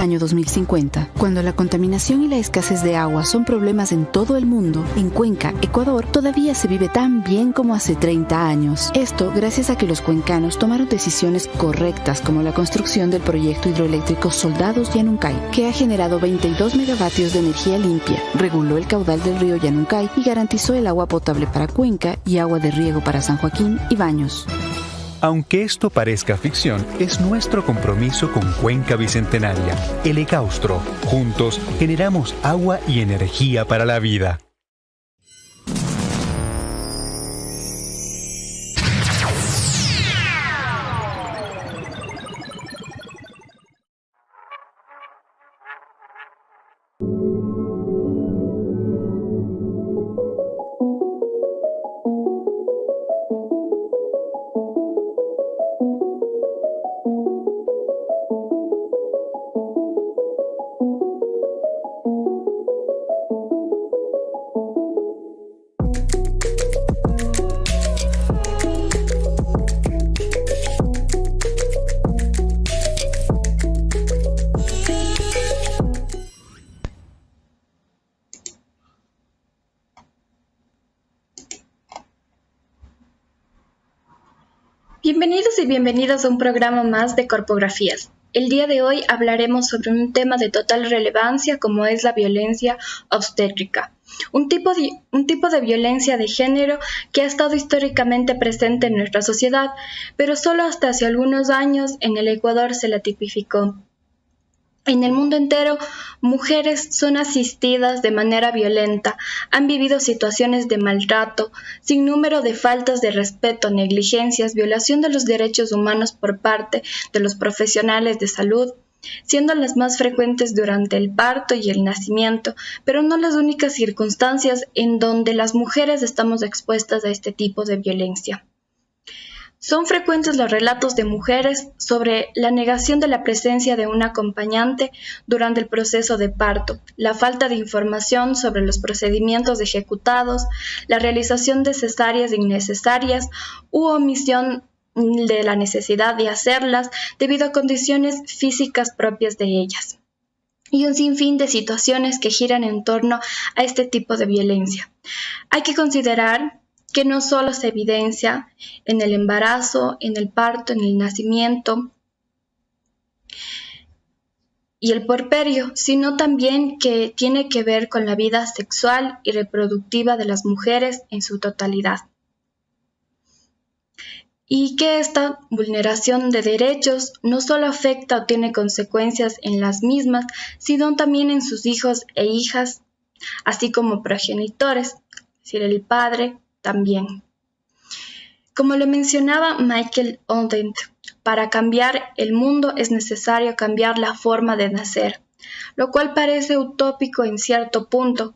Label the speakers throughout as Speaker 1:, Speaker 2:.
Speaker 1: año 2050. Cuando la contaminación y la escasez de agua son problemas en todo el mundo, en Cuenca, Ecuador, todavía se vive tan bien como hace 30 años. Esto gracias a que los cuencanos tomaron decisiones correctas como la construcción del proyecto hidroeléctrico Soldados Yanuncay, que ha generado 22 megavatios de energía limpia, reguló el caudal del río Yanuncay y garantizó el agua potable para Cuenca y agua de riego para San Joaquín y Baños.
Speaker 2: Aunque esto parezca ficción, es nuestro compromiso con Cuenca Bicentenaria, el Ecaustro. Juntos generamos agua y energía para la vida.
Speaker 3: Bienvenidos y bienvenidas a un programa más de Corpografías. El día de hoy hablaremos sobre un tema de total relevancia como es la violencia obstétrica, un tipo de violencia de género que ha estado históricamente presente en nuestra sociedad, pero solo hasta hace algunos años en el Ecuador se la tipificó. En el mundo entero, mujeres son asistidas de manera violenta, han vivido situaciones de maltrato, sin número de faltas de respeto, negligencias, violación de los derechos humanos por parte de los profesionales de salud, siendo las más frecuentes durante el parto y el nacimiento, pero no las únicas circunstancias en donde las mujeres estamos expuestas a este tipo de violencia. Son frecuentes los relatos de mujeres sobre la negación de la presencia de un acompañante durante el proceso de parto, la falta de información sobre los procedimientos ejecutados, la realización de cesáreas innecesarias u omisión de la necesidad de hacerlas debido a condiciones físicas propias de ellas, y un sinfín de situaciones que giran en torno a este tipo de violencia. Hay que considerar que no solo se evidencia en el embarazo, en el parto, en el nacimiento y el puerperio, sino también que tiene que ver con la vida sexual y reproductiva de las mujeres en su totalidad. Y que esta vulneración de derechos no solo afecta o tiene consecuencias en las mismas, sino también en sus hijos e hijas, así como progenitores, es decir, el padre, también. Como lo mencionaba Michael Oldent, para cambiar el mundo es necesario cambiar la forma de nacer, lo cual parece utópico en cierto punto,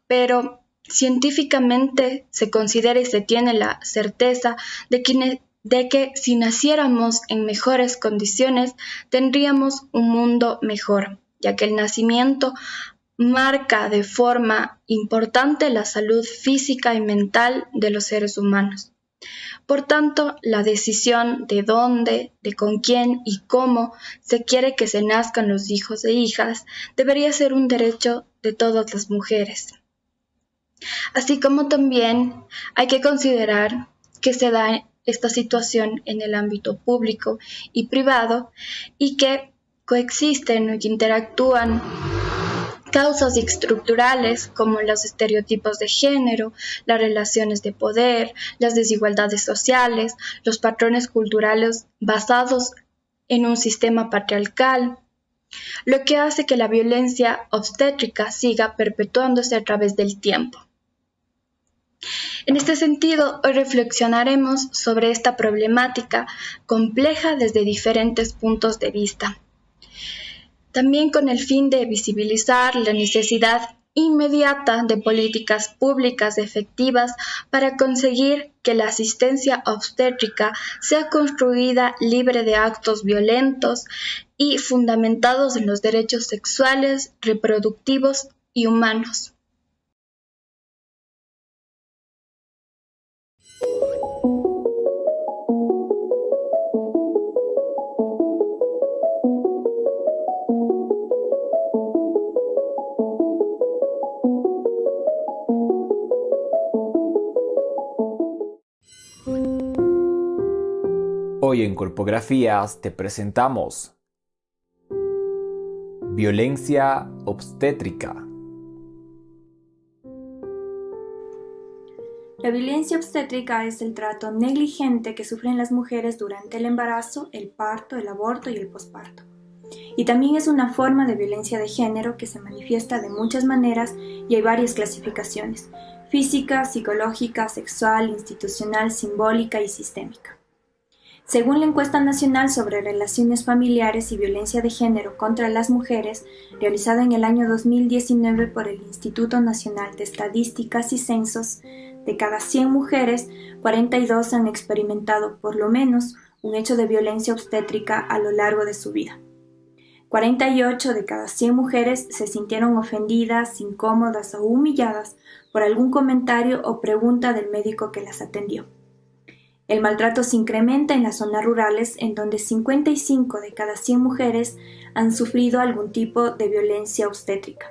Speaker 3: pero científicamente se considera y se tiene la certeza de que si naciéramos en mejores condiciones tendríamos un mundo mejor, ya que el nacimiento marca de forma importante la salud física y mental de los seres humanos. Por tanto, la decisión de dónde, de con quién y cómo se quiere que se nazcan los hijos e hijas debería ser un derecho de todas las mujeres. Así como también hay que considerar que se da esta situación en el ámbito público y privado y que coexisten o que interactúan causas estructurales como los estereotipos de género, las relaciones de poder, las desigualdades sociales, los patrones culturales basados en un sistema patriarcal, lo que hace que la violencia obstétrica siga perpetuándose a través del tiempo. En este sentido, hoy reflexionaremos sobre esta problemática compleja desde diferentes puntos de vista. También con el fin de visibilizar la necesidad inmediata de políticas públicas efectivas para conseguir que la asistencia obstétrica sea construida libre de actos violentos y fundamentados en los derechos sexuales, reproductivos y humanos.
Speaker 4: Hoy en Corpografías te presentamos Violencia obstétrica.
Speaker 5: La violencia obstétrica es el trato negligente que sufren las mujeres durante el embarazo, el parto, el aborto y el posparto. Y también es una forma de violencia de género que se manifiesta de muchas maneras y hay varias clasificaciones: física, psicológica, sexual, institucional, simbólica y sistémica. Según la Encuesta Nacional sobre Relaciones Familiares y Violencia de Género contra las Mujeres, realizada en el año 2019 por el Instituto Nacional de Estadísticas y Censos, de cada 100 mujeres, 42 han experimentado por lo menos un hecho de violencia obstétrica a lo largo de su vida. 48 de cada 100 mujeres se sintieron ofendidas, incómodas o humilladas por algún comentario o pregunta del médico que las atendió. El maltrato se incrementa en las zonas rurales, en donde 55 de cada 100 mujeres han sufrido algún tipo de violencia obstétrica.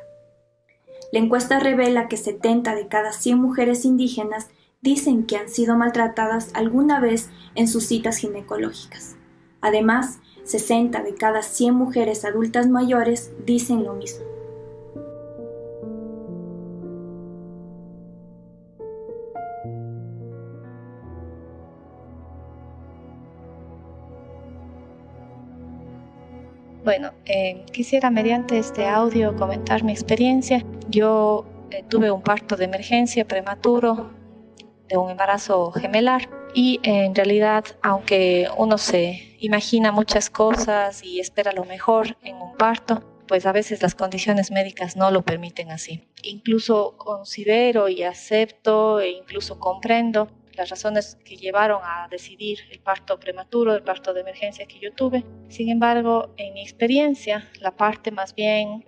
Speaker 5: La encuesta revela que 70 de cada 100 mujeres indígenas dicen que han sido maltratadas alguna vez en sus citas ginecológicas. Además, 60 de cada 100 mujeres adultas mayores dicen lo mismo.
Speaker 6: Bueno, quisiera mediante este audio comentar mi experiencia. Yo tuve un parto de emergencia prematuro de un embarazo gemelar y en realidad, aunque uno se imagina muchas cosas y espera lo mejor en un parto, pues a veces las condiciones médicas no lo permiten así. Incluso considero y acepto e incluso comprendo las razones que llevaron a decidir el parto prematuro, el parto de emergencia que yo tuve. Sin embargo, en mi experiencia, la parte más bien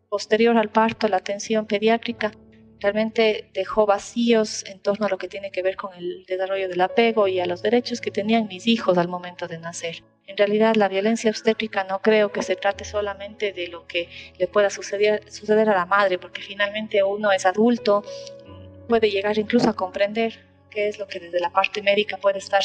Speaker 6: posterior al parto, la atención pediátrica, realmente dejó vacíos en torno a lo que tiene que ver con el desarrollo del apego y a los derechos que tenían mis hijos al momento de nacer. En realidad, la violencia obstétrica no creo que se trate solamente de lo que le pueda suceder a la madre, porque finalmente uno es adulto, puede llegar incluso a comprender qué es lo que desde la parte médica puede estar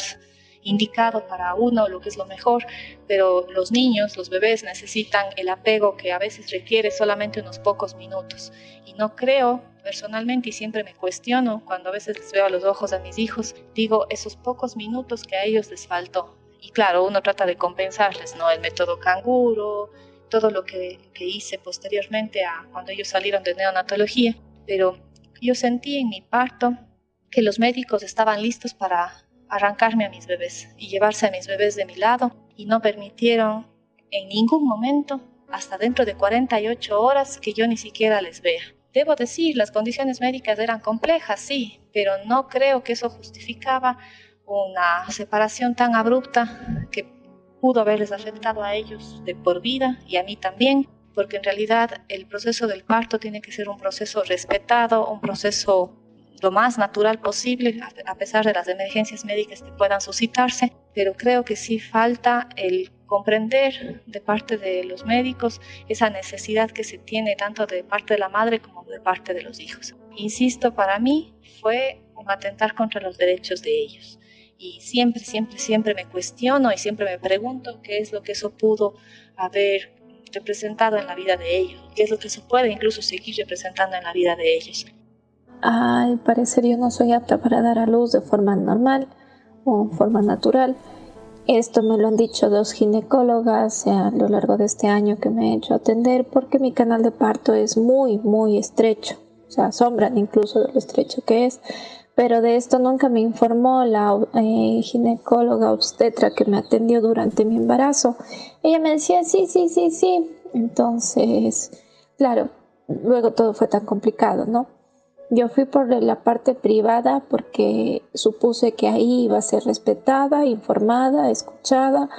Speaker 6: indicado para uno, lo que es lo mejor, pero los niños, los bebés necesitan el apego que a veces requiere solamente unos pocos minutos. Y no creo, personalmente, y siempre me cuestiono, cuando a veces les veo a los ojos a mis hijos, digo, esos pocos minutos que a ellos les faltó. Y claro, uno trata de compensarles, ¿no? El método canguro, todo lo que hice posteriormente a cuando ellos salieron de neonatología, pero yo sentí en mi parto que los médicos estaban listos para arrancarme a mis bebés y llevarse a mis bebés de mi lado y no permitieron en ningún momento, hasta dentro de 48 horas, que yo ni siquiera les vea. Debo decir, las condiciones médicas eran complejas, sí, pero no creo que eso justificaba una separación tan abrupta que pudo haberles afectado a ellos de por vida y a mí también, porque en realidad el proceso del parto tiene que ser un proceso respetado, un proceso lo más natural posible, a pesar de las emergencias médicas que puedan suscitarse, pero creo que sí falta el comprender de parte de los médicos esa necesidad que se tiene tanto de parte de la madre como de parte de los hijos. Insisto, para mí fue un atentar contra los derechos de ellos. Y siempre me cuestiono y siempre me pregunto qué es lo que eso pudo haber representado en la vida de ellos, qué es lo que eso puede incluso seguir representando en la vida de ellos.
Speaker 7: Al parecer yo no soy apta para dar a luz de forma normal o forma natural. Esto me lo han dicho 2 ginecólogas a lo largo de este año que me he hecho atender, porque mi canal de parto es muy estrecho, o sea, asombran incluso de lo estrecho que es, pero de esto nunca me informó la ginecóloga obstetra que me atendió durante mi embarazo. Ella me decía sí, entonces, claro, luego todo fue tan complicado, ¿no? Yo fui por la parte privada porque supuse que ahí iba a ser respetada, informada, escuchada,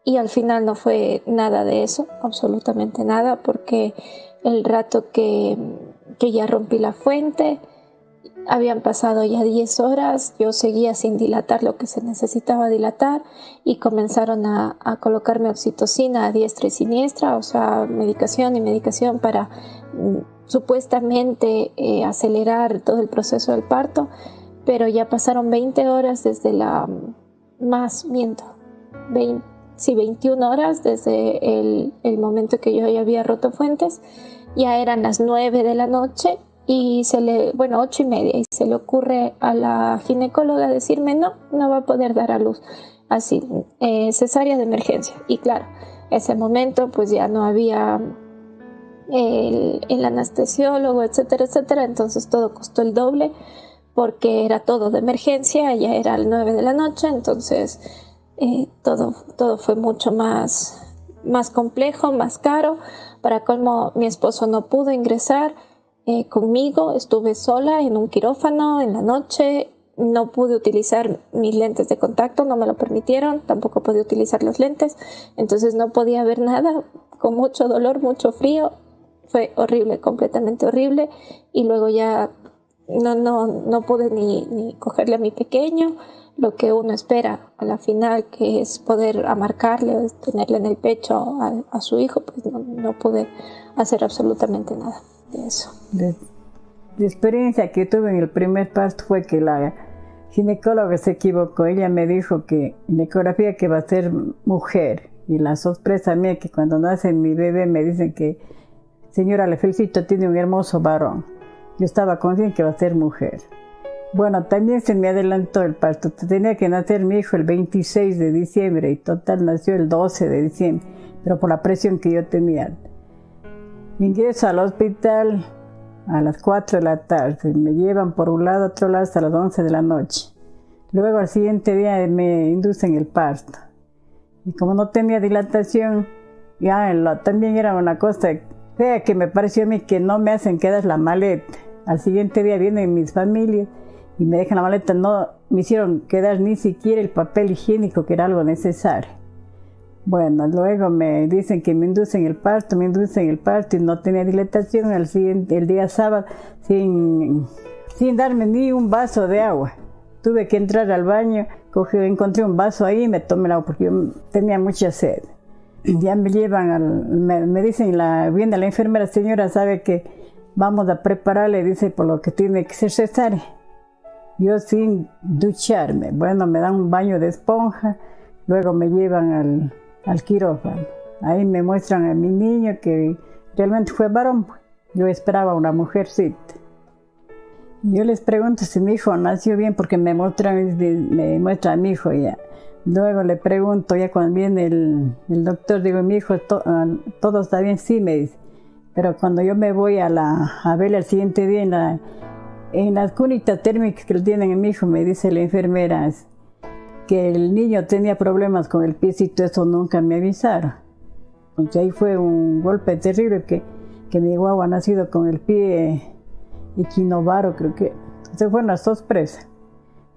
Speaker 7: y al final no fue nada de eso, absolutamente nada, porque el rato que ya rompí la fuente, habían pasado ya 10 horas, yo seguía sin dilatar lo que se necesitaba dilatar y comenzaron a colocarme oxitocina a diestra y siniestra, o sea, medicación para supuestamente acelerar todo el proceso del parto, pero ya pasaron 20 horas desde 21 horas desde el momento que yo ya había roto fuentes. Ya eran las 9 de la noche y 8:30, y se le ocurre a la ginecóloga decirme no va a poder dar a luz, así, cesárea de emergencia. Y claro, ese momento pues ya no había el anestesiólogo, etcétera, etcétera, entonces todo costó el doble porque era todo de emergencia, ya era las 9 de la noche, entonces todo fue mucho más complejo, más caro. Para colmo, mi esposo no pudo ingresar conmigo, estuve sola en un quirófano en la noche, no pude utilizar mis lentes de contacto, no me lo permitieron, tampoco podía utilizar los lentes, entonces no podía ver nada, con mucho dolor, mucho frío, fue horrible, completamente horrible, y luego ya no pude ni cogerle a mi pequeño, lo que uno espera a la final, que es poder amarcarle, tenerle en el pecho a su hijo, pues no pude hacer absolutamente nada de eso.
Speaker 8: La experiencia que tuve en el primer parto fue que la ginecóloga se equivocó. Ella me dijo que en la ecografía que va a ser mujer, y la sorpresa mía que cuando nace mi bebé me dicen que, señora, le felicito, tiene un hermoso varón. Yo estaba consciente que va a ser mujer. Bueno, también se me adelantó el parto. Tenía que nacer mi hijo el 26 de diciembre y total nació el 12 de diciembre, pero por la presión que yo tenía. Ingreso al hospital a las 4 de la tarde. Me llevan por un lado, otro lado hasta las 11 de la noche. Luego al siguiente día me inducen el parto. Y como no tenía dilatación, también era una cosa fea que me pareció a mí, que no me hacen quedar la maleta. Al siguiente día vienen mis familias y me dejan la maleta, no me hicieron quedar ni siquiera el papel higiénico, que era algo necesario. Bueno, luego me dicen que me inducen el parto y no tenía dilatación. El día sábado, sin darme ni un vaso de agua. Tuve que entrar al baño, encontré un vaso ahí y me tomé el agua porque yo tenía mucha sed. Ya me llevan, me dicen, viene la enfermera, señora, sabe que vamos a prepararle, dice, por lo que tiene que ser cesárea. Yo sin ducharme, bueno, me dan un baño de esponja, luego me llevan al quirófano. Ahí me muestran a mi niño, que realmente fue varón. Yo esperaba una mujercita. Yo les pregunto si mi hijo nació bien, porque me muestran a mi hijo ya. Luego le pregunto, ya cuando viene el doctor, digo, mi hijo, todo está bien, sí, me dice. Pero cuando yo me voy a verle al siguiente día en las cunitas térmicas que tienen en mi hijo, me dice la enfermera que el niño tenía problemas con el piecito, eso nunca me avisaron. Entonces ahí fue un golpe terrible, que mi guagua ha nacido con el pie equinovaro, creo que. Entonces fue una sorpresa.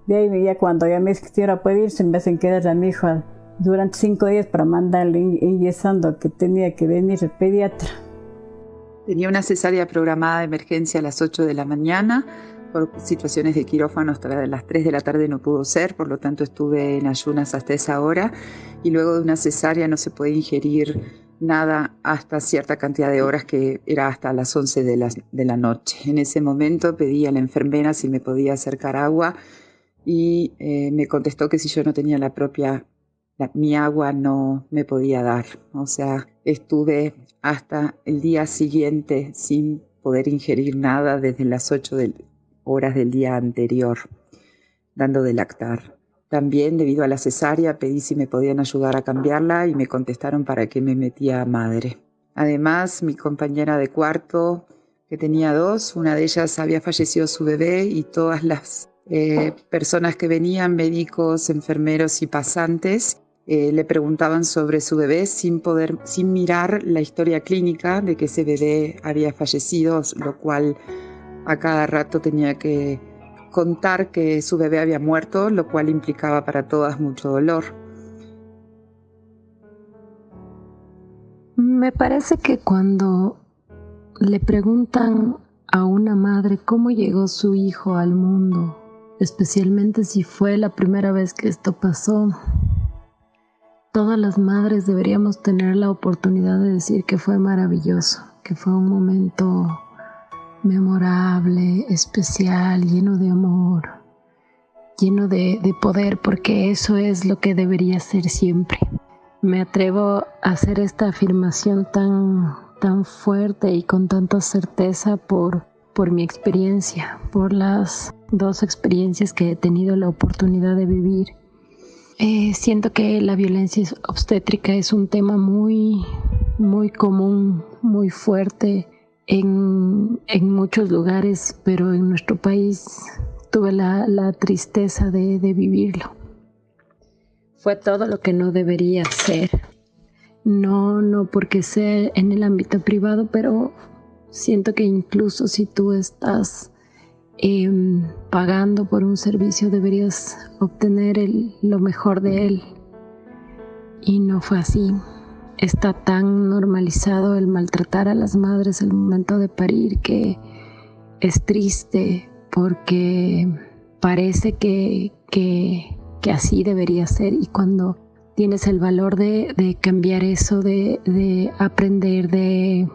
Speaker 8: De ahí ya cuando ya me quisiera poder irse, me hacen quedar a mi hijo durante 5 días para mandarle enyesando, que tenía que venir el pediatra.
Speaker 9: Tenía una cesárea programada de emergencia a las 8 de la mañana. Por situaciones de quirófano hasta las 3 de la tarde no pudo ser, por lo tanto estuve en ayunas hasta esa hora. Y luego de una cesárea no se puede ingerir nada hasta cierta cantidad de horas, que era hasta las 11 de la noche. En ese momento pedí a la enfermera si me podía acercar agua y me contestó que si yo no tenía mi agua no me podía dar. O sea, estuve hasta el día siguiente sin poder ingerir nada desde las 8 horas del día anterior, dando de lactar. También, debido a la cesárea, pedí si me podían ayudar a cambiarla y me contestaron para que me metía a madre. Además, mi compañera de cuarto, que tenía 2, una de ellas había fallecido su bebé, y todas las personas que venían, médicos, enfermeros y pasantes, le preguntaban sobre su bebé sin mirar la historia clínica de que ese bebé había fallecido, lo cual a cada rato tenía que contar que su bebé había muerto, lo cual implicaba para todas mucho dolor.
Speaker 10: Me parece que cuando le preguntan a una madre cómo llegó su hijo al mundo, especialmente si fue la primera vez que esto pasó, todas las madres deberíamos tener la oportunidad de decir que fue maravilloso, que fue un momento memorable, especial, lleno de amor. lleno de poder, porque eso es lo que debería ser siempre. Me atrevo a hacer esta afirmación tan fuerte y con tanta certeza por mi experiencia, por las 2 experiencias que he tenido la oportunidad de vivir. Siento que la violencia obstétrica es un tema muy común, muy fuerte en muchos lugares, pero en nuestro país tuve la tristeza de vivirlo. Fue todo lo que no debería ser. No porque sea en el ámbito privado, pero siento que incluso si tú estás pagando por un servicio, deberías obtener lo mejor de él. Y no fue así. Está tan normalizado el maltratar a las madres al momento de parir que es triste, porque parece que así debería ser, y cuando tienes el valor de cambiar eso, de aprender, de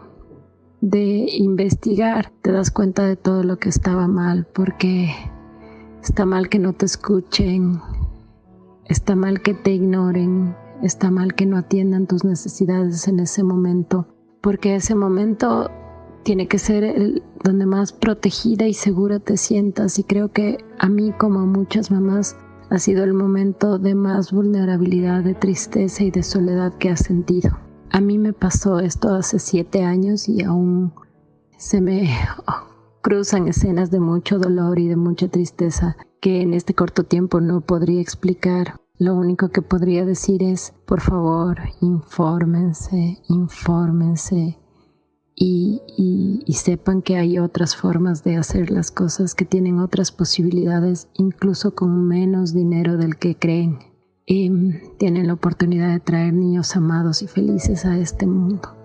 Speaker 10: investigar, te das cuenta de todo lo que estaba mal, porque está mal que no te escuchen, está mal que te ignoren, está mal que no atiendan tus necesidades en ese momento, porque ese momento tiene que ser donde más protegida y segura te sientas, y creo que a mí, como a muchas mamás, ha sido el momento de más vulnerabilidad, de tristeza y de soledad que has sentido. A mí me pasó esto hace 7 años y aún se me cruzan escenas de mucho dolor y de mucha tristeza que en este corto tiempo no podría explicar. Lo único que podría decir es, por favor, infórmense y sepan que hay otras formas de hacer las cosas, que tienen otras posibilidades, incluso con menos dinero del que creen. Y tienen la oportunidad de traer niños amados y felices a este mundo.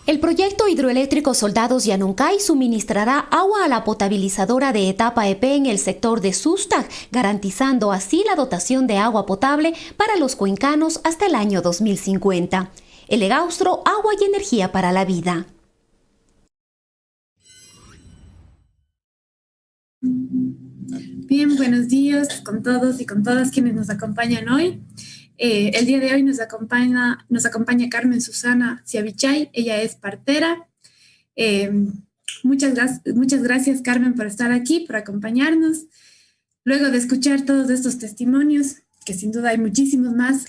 Speaker 11: El proyecto hidroeléctrico Soldados Yanuncay suministrará agua a la potabilizadora de Etapa EP en el sector de Sustag, garantizando así la dotación de agua potable para los cuencanos hasta el año 2050. El Egaustro, agua y energía para la vida.
Speaker 12: Bien, buenos días con todos y con todas quienes nos acompañan hoy. El día de hoy nos acompaña Carmen Susana Ciavichay. Ella es partera. Muchas gracias, Carmen, por estar aquí, por acompañarnos. Luego de escuchar todos estos testimonios, que sin duda hay muchísimos más,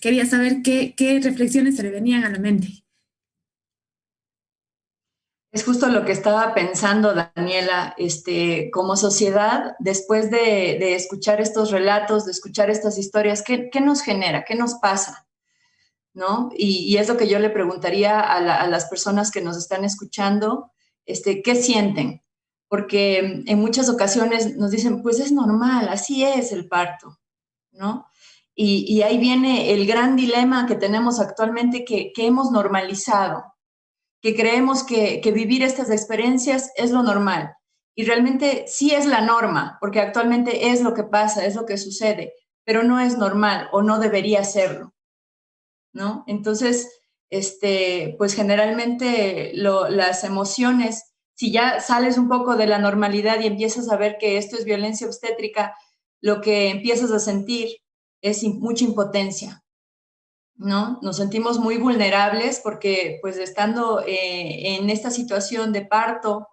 Speaker 12: quería saber qué reflexiones se le venían a la mente.
Speaker 13: Es justo lo que estaba pensando, Daniela, como sociedad, después de escuchar estos relatos, de escuchar estas historias, ¿qué nos genera? ¿Qué nos pasa? ¿No? Y es lo que yo le preguntaría a las personas que nos están escuchando, ¿qué sienten? Porque en muchas ocasiones nos dicen, pues es normal, así es el parto, ¿no? Y ahí viene el gran dilema que tenemos actualmente que hemos normalizado, que creemos que vivir estas experiencias es lo normal. Y realmente sí es la norma, porque actualmente es lo que pasa, es lo que sucede, pero no es normal o no debería serlo, ¿no? Entonces, pues generalmente las emociones, si ya sales un poco de la normalidad y empiezas a ver que esto es violencia obstétrica, lo que empiezas a sentir es mucha impotencia, ¿no? Nos sentimos muy vulnerables porque, pues, estando en esta situación de parto,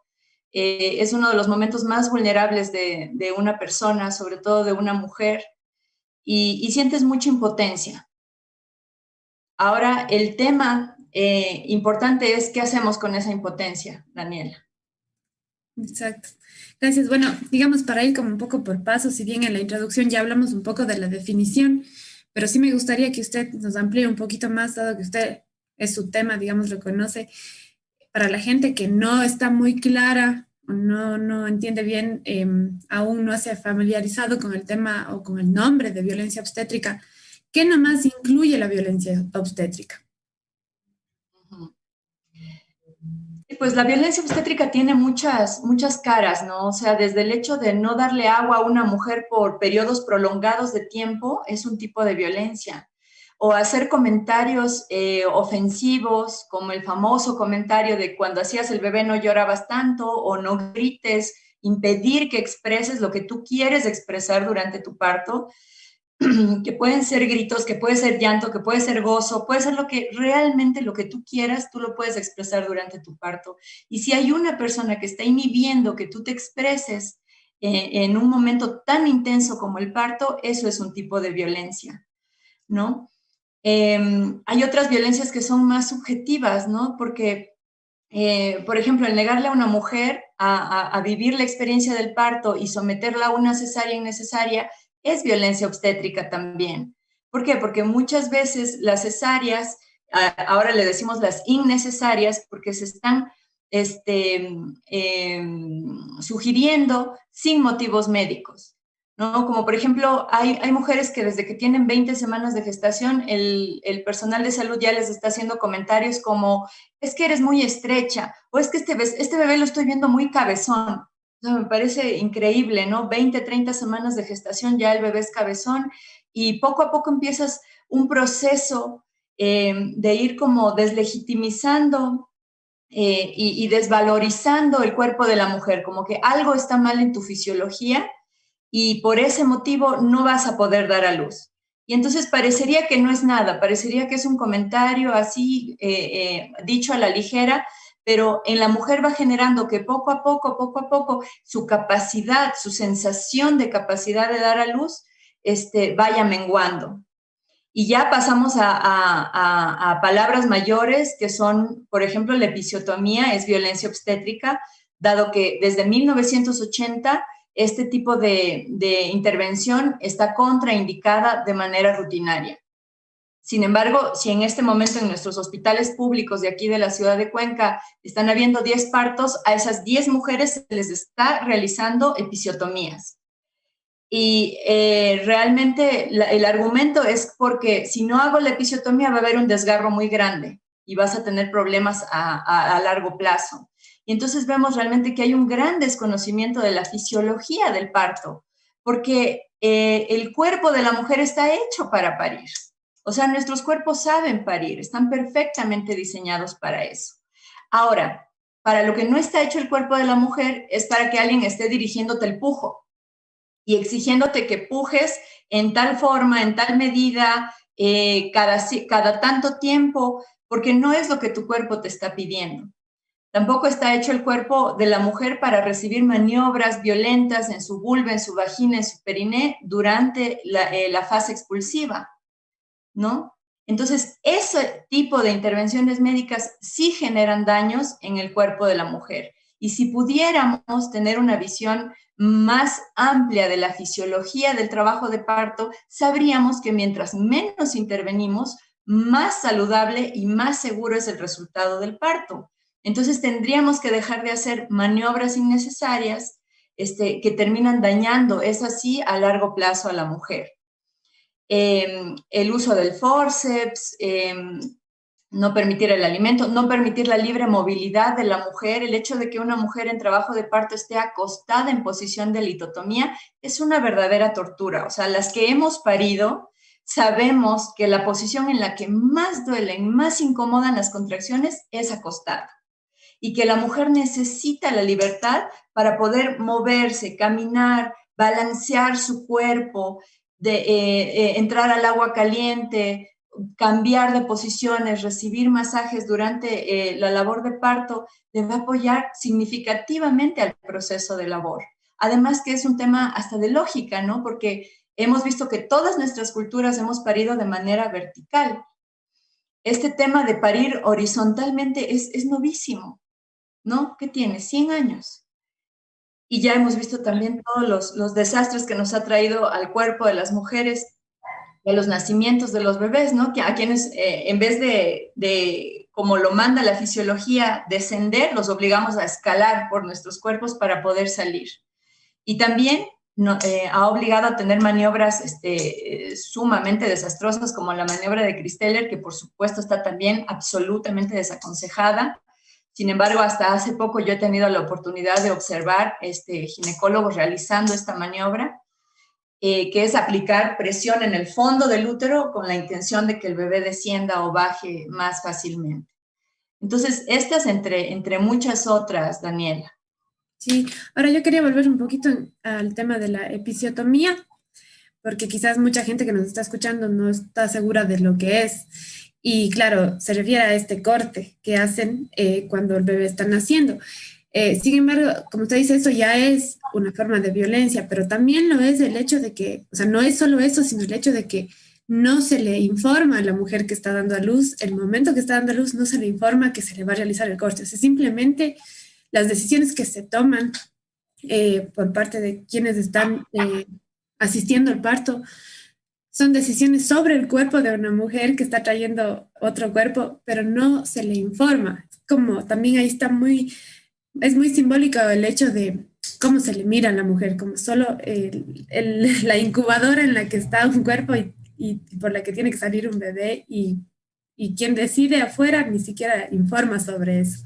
Speaker 13: es uno de los momentos más vulnerables de una persona, sobre todo de una mujer, y sientes mucha impotencia. Ahora, el tema importante es qué hacemos con esa impotencia, Daniela.
Speaker 12: Exacto. Gracias. Bueno, digamos, para ir como un poco por pasos, si bien en la introducción ya hablamos un poco de la definición, pero sí me gustaría que usted nos amplíe un poquito más, dado que usted es su tema, digamos, lo conoce, para la gente que no está muy clara o no entiende bien, aún no se ha familiarizado con el tema o con el nombre de violencia obstétrica, ¿qué nomás incluye la violencia obstétrica?
Speaker 13: Pues la violencia obstétrica tiene muchas caras, ¿no? O sea, desde el hecho de no darle agua a una mujer por periodos prolongados de tiempo es un tipo de violencia. o hacer comentarios ofensivos, como el famoso comentario de cuando hacías el bebé no llorabas tanto, o no grites, impedir que expreses lo que tú quieres expresar durante tu parto, que pueden ser gritos, que puede ser llanto, que puede ser gozo, puede ser realmente lo que tú quieras, tú lo puedes expresar durante tu parto. Y si hay una persona que está inhibiendo que tú te expreses en un momento tan intenso como el parto, eso es un tipo de violencia, ¿no? Hay otras violencias que son más subjetivas, ¿no? Porque, por ejemplo, el negarle a una mujer a vivir la experiencia del parto y someterla a una cesárea innecesaria es violencia obstétrica también. ¿Por qué? Porque muchas veces las cesáreas, ahora le decimos las innecesarias, porque se están sugiriendo sin motivos médicos, ¿no? Como por ejemplo, hay mujeres que desde que tienen 20 semanas de gestación, el personal de salud ya les está haciendo comentarios como, es que eres muy estrecha, o es que este bebé lo estoy viendo muy cabezón. O sea, me parece increíble, ¿no? 20, 30 semanas de gestación, ya el bebé es cabezón, y poco a poco empiezas un proceso de ir como deslegitimizando y desvalorizando el cuerpo de la mujer, como que algo está mal en tu fisiología y por ese motivo no vas a poder dar a luz. Y entonces parecería que no es nada, parecería que es un comentario así dicho a la ligera, pero en la mujer va generando que poco a poco, su capacidad, su sensación de capacidad de dar a luz vaya menguando. Y ya pasamos a palabras mayores que son, por ejemplo, la episiotomía es violencia obstétrica, dado que desde 1980 este tipo de intervención está contraindicada de manera rutinaria. Sin embargo, si en este momento en nuestros hospitales públicos de aquí de la ciudad de Cuenca están habiendo 10 partos, a esas 10 mujeres se les está realizando episiotomías. Y realmente el argumento es porque si no hago la episiotomía va a haber un desgarro muy grande y vas a tener problemas a largo plazo. Y entonces vemos realmente que hay un gran desconocimiento de la fisiología del parto, porque el cuerpo de la mujer está hecho para parir. O sea, nuestros cuerpos saben parir, están perfectamente diseñados para eso. Ahora, para lo que no está hecho el cuerpo de la mujer es para que alguien esté dirigiéndote el pujo y exigiéndote que pujes en tal forma, en tal medida, cada tanto tiempo, porque no es lo que tu cuerpo te está pidiendo. Tampoco está hecho el cuerpo de la mujer para recibir maniobras violentas en su vulva, en su vagina, en su periné durante la fase expulsiva, ¿no? Entonces, ese tipo de intervenciones médicas sí generan daños en el cuerpo de la mujer. Y si pudiéramos tener una visión más amplia de la fisiología del trabajo de parto, sabríamos que mientras menos intervenimos, más saludable y más seguro es el resultado del parto. Entonces tendríamos que dejar de hacer maniobras innecesarias que terminan dañando, es así, a largo plazo a la mujer. El uso del forceps, no permitir el alimento, no permitir la libre movilidad de la mujer, el hecho de que una mujer en trabajo de parto esté acostada en posición de litotomía es una verdadera tortura. O sea, las que hemos parido sabemos que la posición en la que más duelen, más incomodan las contracciones es acostada y que la mujer necesita la libertad para poder moverse, caminar, balancear su cuerpo, entrar al agua caliente, cambiar de posiciones, recibir masajes durante la labor de parto, debe apoyar significativamente al proceso de labor. Además que es un tema hasta de lógica, ¿no? Porque hemos visto que todas nuestras culturas hemos parido de manera vertical. Este tema de parir horizontalmente es novísimo, ¿no? ¿Qué tiene? 100 años. Y ya hemos visto también todos los desastres que nos ha traído al cuerpo de las mujeres, de los nacimientos de los bebés, ¿no? Que a quienes, en vez de, como lo manda la fisiología, descender, los obligamos a escalar por nuestros cuerpos para poder salir. Y también ha obligado a tener maniobras sumamente desastrosas, como la maniobra de Christeller, que por supuesto está también absolutamente desaconsejada. Sin embargo, hasta hace poco yo he tenido la oportunidad de observar ginecólogos realizando esta maniobra. que es aplicar presión en el fondo del útero con la intención de que el bebé descienda o baje más fácilmente. Entonces, estas entre muchas otras, Daniela.
Speaker 12: Sí, ahora yo quería volver un poquito al tema de la episiotomía, porque quizás mucha gente que nos está escuchando no está segura de lo que es. Y claro, se refiere a este corte que hacen cuando el bebé está naciendo. Sin embargo, como usted dice, eso ya es una forma de violencia, pero también lo es el hecho de que, o sea, no es solo eso, sino el hecho de que no se le informa a la mujer que está dando a luz, el momento que está dando a luz, no se le informa que se le va a realizar el corte. O sea, simplemente las decisiones que se toman por parte de quienes están asistiendo al parto son decisiones sobre el cuerpo de una mujer que está trayendo otro cuerpo, pero no se le informa. Como también ahí está es muy simbólico el hecho de cómo se le mira a la mujer, como solo la incubadora en la que está un cuerpo y por la que tiene que salir un bebé y quien decide afuera ni siquiera informa sobre eso.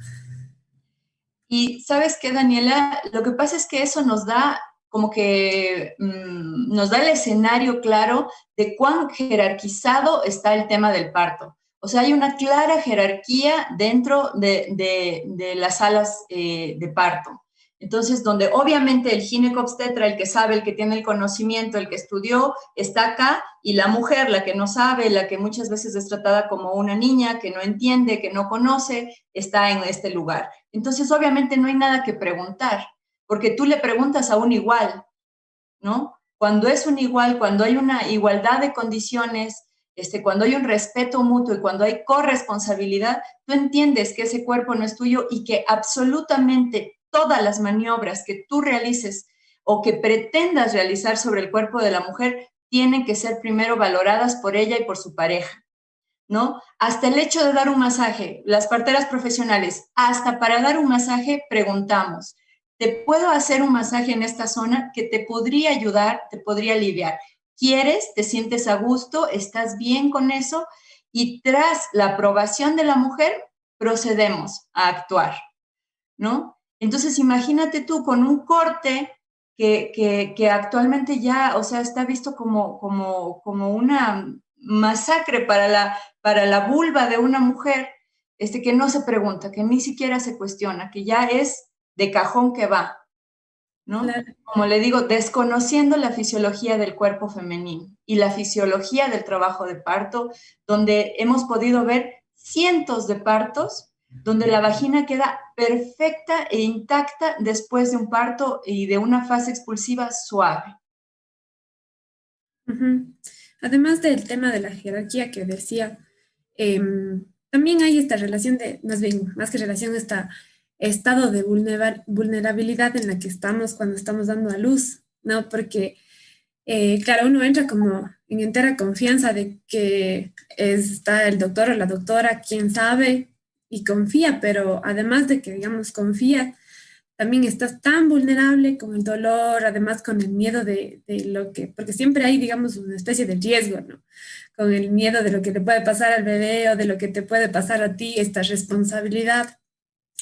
Speaker 13: Y ¿sabes qué, Daniela? Lo que pasa es que eso nos da como que nos da el escenario claro de cuán jerarquizado está el tema del parto. O sea, hay una clara jerarquía dentro de las salas de parto. Entonces, donde obviamente el ginecobstetra, el que sabe, el que tiene el conocimiento, el que estudió, está acá, y la mujer, la que no sabe, la que muchas veces es tratada como una niña, que no entiende, que no conoce, está en este lugar. Entonces, obviamente no hay nada que preguntar, porque tú le preguntas a un igual, ¿no? Cuando es un igual, cuando hay una igualdad de condiciones, cuando hay un respeto mutuo y cuando hay corresponsabilidad, tú entiendes que ese cuerpo no es tuyo y que absolutamente todas las maniobras que tú realices o que pretendas realizar sobre el cuerpo de la mujer tienen que ser primero valoradas por ella y por su pareja, ¿no? Hasta el hecho de dar un masaje, las parteras profesionales, hasta para dar un masaje preguntamos, ¿te puedo hacer un masaje en esta zona que te podría ayudar, te podría aliviar? ¿Quieres? ¿Te sientes a gusto? ¿Estás bien con eso? Y tras la aprobación de la mujer, procedemos a actuar, ¿no? Entonces, imagínate tú con un corte que actualmente ya, o sea, está visto como una masacre para la vulva de una mujer, que no se pregunta, que ni siquiera se cuestiona, que ya es de cajón que va, ¿no? Claro. Como le digo, desconociendo la fisiología del cuerpo femenino y la fisiología del trabajo de parto, donde hemos podido ver cientos de partos donde la vagina queda perfecta e intacta después de un parto y de una fase expulsiva suave.
Speaker 12: Uh-huh. Además del tema de la jerarquía que decía, también hay esta relación más que relación, estado de vulnerabilidad en la que estamos cuando estamos dando a luz, ¿no? Porque, claro, uno entra como en entera confianza de que está el doctor o la doctora, quien sabe, y confía, pero además de que, digamos, confía, también estás tan vulnerable con el dolor, además con el miedo de lo que, porque siempre hay, digamos, una especie de riesgo, ¿no? Con el miedo de lo que le puede pasar al bebé o de lo que te puede pasar a ti, esta responsabilidad.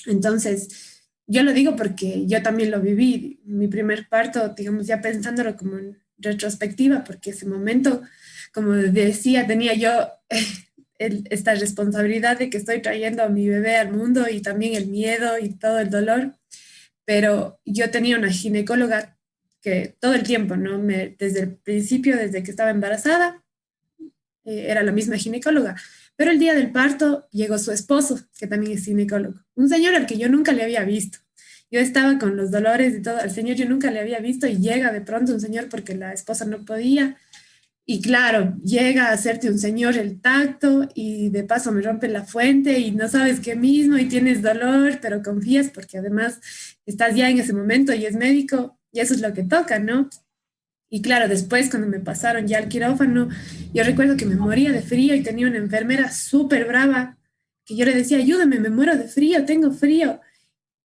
Speaker 12: Entonces, yo lo digo porque yo también lo viví, mi primer parto, digamos, ya pensándolo como en retrospectiva, porque ese momento, como decía, tenía yo esta responsabilidad de que estoy trayendo a mi bebé al mundo y también el miedo y todo el dolor, pero yo tenía una ginecóloga que todo el tiempo, ¿no? Desde el principio, desde que estaba embarazada, era la misma ginecóloga. Pero el día del parto llegó su esposo, que también es ginecólogo, un señor al que yo nunca le había visto. Yo estaba con los dolores y todo, al señor yo nunca le había visto y llega de pronto un señor porque la esposa no podía. Y claro, llega a hacerte un señor el tacto y de paso me rompe la fuente y no sabes qué mismo y tienes dolor, pero confías porque además estás ya en ese momento y es médico y eso es lo que toca, ¿no? Y claro, después cuando me pasaron ya al quirófano, yo recuerdo que me moría de frío y tenía una enfermera súper brava que yo le decía, ayúdame, me muero de frío, tengo frío.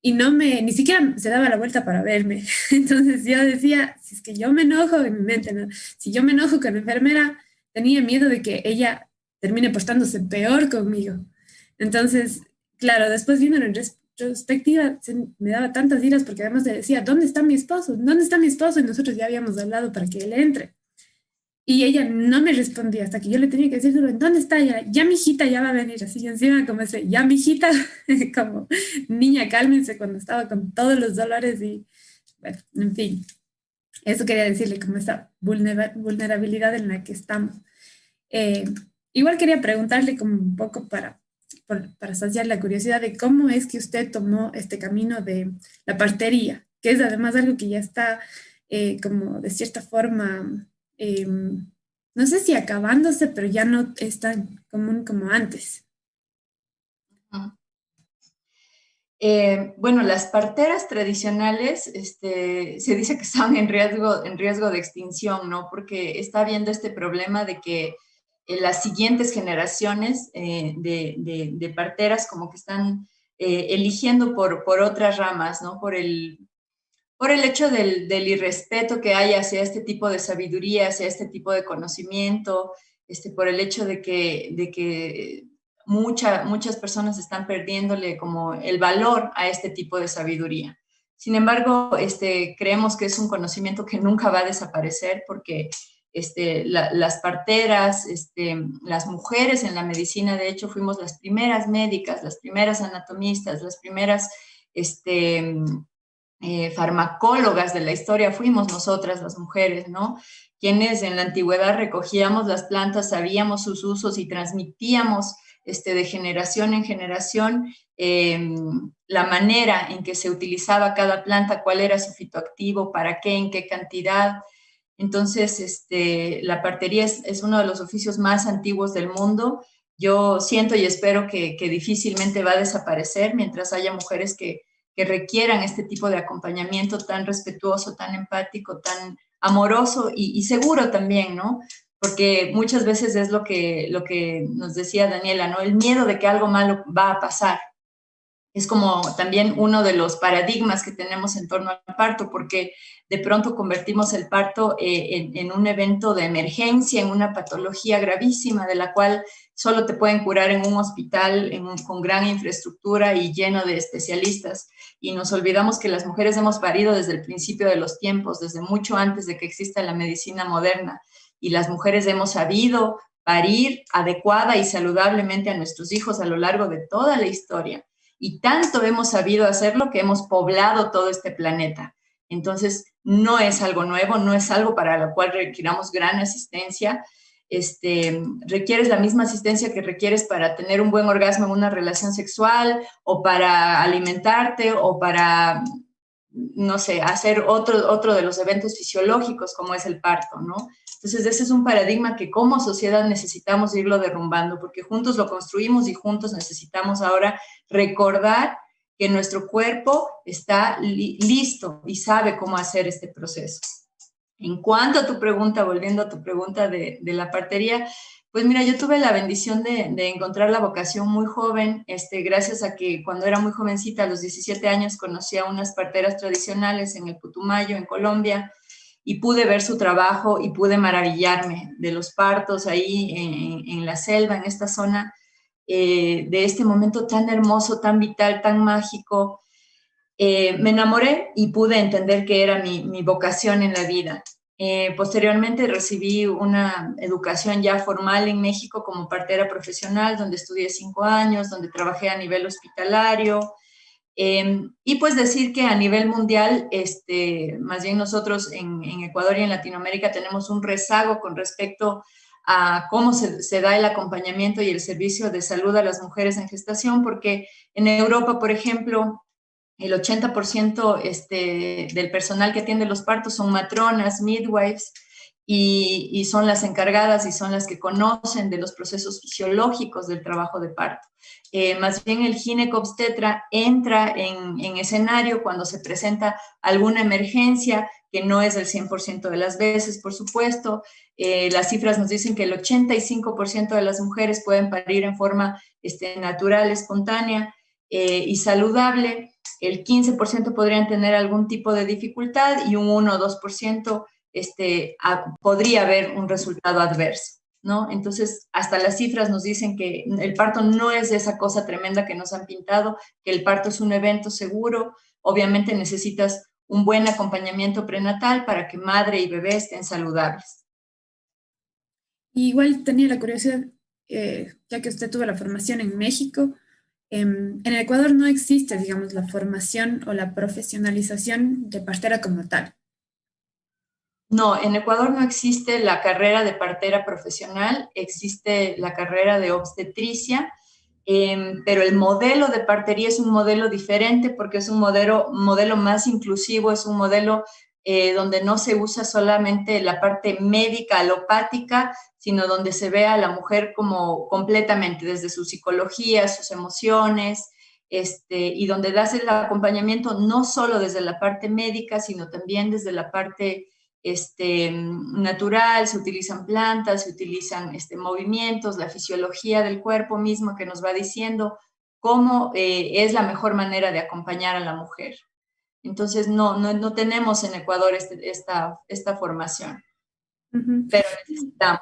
Speaker 12: Y ni siquiera se daba la vuelta para verme. Entonces yo decía, si es que yo me enojo, en mi mente, ¿no? Si yo me enojo con la enfermera, tenía miedo de que ella termine portándose peor conmigo. Entonces, claro, después viendo en retrospectiva, me daba tantas iras porque además le decía, ¿dónde está mi esposo? ¿Dónde está mi esposo? Y nosotros ya habíamos hablado para que él entre. Y ella no me respondía hasta que yo le tenía que decir, ¿dónde está? Ya mi hijita ya va a venir, así encima como ese, ya mi hijita, como niña, cálmense cuando estaba con todos los dolores y, bueno, en fin, eso quería decirle, como esa vulnerabilidad en la que estamos. Eh, Igual quería preguntarle como un poco para saciar la curiosidad de cómo es que usted tomó este camino de la partería, que es además algo que ya está como de cierta forma, no sé si acabándose, pero ya no es tan común como antes.
Speaker 13: Bueno, las parteras tradicionales se dice que están en riesgo de extinción, ¿no? Porque está habiendo este problema de que las siguientes generaciones de parteras como que están eligiendo por otras ramas, ¿no? Por el hecho del irrespeto que hay hacia este tipo de sabiduría, hacia este tipo de conocimiento, por el hecho de que muchas personas están perdiéndole como el valor a este tipo de sabiduría. Sin embargo, creemos que es un conocimiento que nunca va a desaparecer porque las parteras, las mujeres en la medicina, de hecho, fuimos las primeras médicas, las primeras anatomistas, las primeras farmacólogas de la historia, fuimos nosotras las mujeres, ¿no? Quienes en la antigüedad recogíamos las plantas, sabíamos sus usos y transmitíamos de generación en generación la manera en que se utilizaba cada planta, cuál era su fitoactivo, para qué, en qué cantidad. Entonces, la partería es uno de los oficios más antiguos del mundo. Yo siento y espero que difícilmente va a desaparecer mientras haya mujeres que requieran este tipo de acompañamiento tan respetuoso, tan empático, tan amoroso y seguro también, ¿no? Porque muchas veces es lo que nos decía Daniela, ¿no? El miedo de que algo malo va a pasar. Es como también uno de los paradigmas que tenemos en torno al parto, porque de pronto convertimos el parto en un evento de emergencia, en una patología gravísima de la cual solo te pueden curar en un hospital con gran infraestructura y lleno de especialistas. Y nos olvidamos que las mujeres hemos parido desde el principio de los tiempos, desde mucho antes de que exista la medicina moderna. Y las mujeres hemos sabido parir adecuada y saludablemente a nuestros hijos a lo largo de toda la historia. Y tanto hemos sabido hacerlo que hemos poblado todo este planeta. Entonces, no es algo nuevo, no es algo para lo cual requiramos gran asistencia. Requieres la misma asistencia que requieres para tener un buen orgasmo en una relación sexual o para alimentarte o para, no sé, hacer otro de los eventos fisiológicos como es el parto, ¿no? Entonces, ese es un paradigma que como sociedad necesitamos irlo derrumbando porque juntos lo construimos y juntos necesitamos ahora recordar que nuestro cuerpo está listo y sabe cómo hacer este proceso. En cuanto a tu pregunta, volviendo a tu pregunta de la partería, pues mira, yo tuve la bendición de encontrar la vocación muy joven, gracias a que cuando era muy jovencita, a los 17 años, conocí a unas parteras tradicionales en el Putumayo, en Colombia, y pude ver su trabajo y pude maravillarme de los partos ahí en la selva, en esta zona, de este momento tan hermoso, tan vital, tan mágico. Me enamoré y pude entender que era mi vocación en la vida. Posteriormente recibí una educación ya formal en México como partera profesional, donde estudié 5 años, donde trabajé a nivel hospitalario. Y pues decir que a nivel mundial, más bien nosotros en Ecuador y en Latinoamérica tenemos un rezago con respecto a cómo se da el acompañamiento y el servicio de salud a las mujeres en gestación, porque en Europa, por ejemplo, el 80% del personal que atiende los partos son matronas, midwives, y son las encargadas y son las que conocen de los procesos fisiológicos del trabajo de parto. Más bien el ginecobstetra entra en escenario cuando se presenta alguna emergencia, que no es el 100% de las veces, por supuesto. Las cifras nos dicen que el 85% de las mujeres pueden parir en forma natural, espontánea y saludable. El 15% podrían tener algún tipo de dificultad y un 1 o 2% podría haber un resultado adverso, ¿no? Entonces, hasta las cifras nos dicen que el parto no es esa cosa tremenda que nos han pintado, que el parto es un evento seguro. Obviamente necesitas un buen acompañamiento prenatal para que madre y bebé estén saludables.
Speaker 12: Igual tenía la curiosidad, ya que usted tuvo la formación en México, en el Ecuador no existe, digamos, la formación o la profesionalización de partera como tal.
Speaker 13: No, en Ecuador no existe la carrera de partera profesional, existe la carrera de obstetricia, pero el modelo de partería es un modelo diferente porque es un modelo más inclusivo, es un modelo donde no se usa solamente la parte médica, alopática, sino donde se ve a la mujer como completamente, desde su psicología, sus emociones, y donde das el acompañamiento no solo desde la parte médica, sino también desde la parte natural, se utilizan plantas, se utilizan movimientos, la fisiología del cuerpo mismo que nos va diciendo cómo es la mejor manera de acompañar a la mujer. Entonces, no tenemos en Ecuador esta formación, pero necesitamos.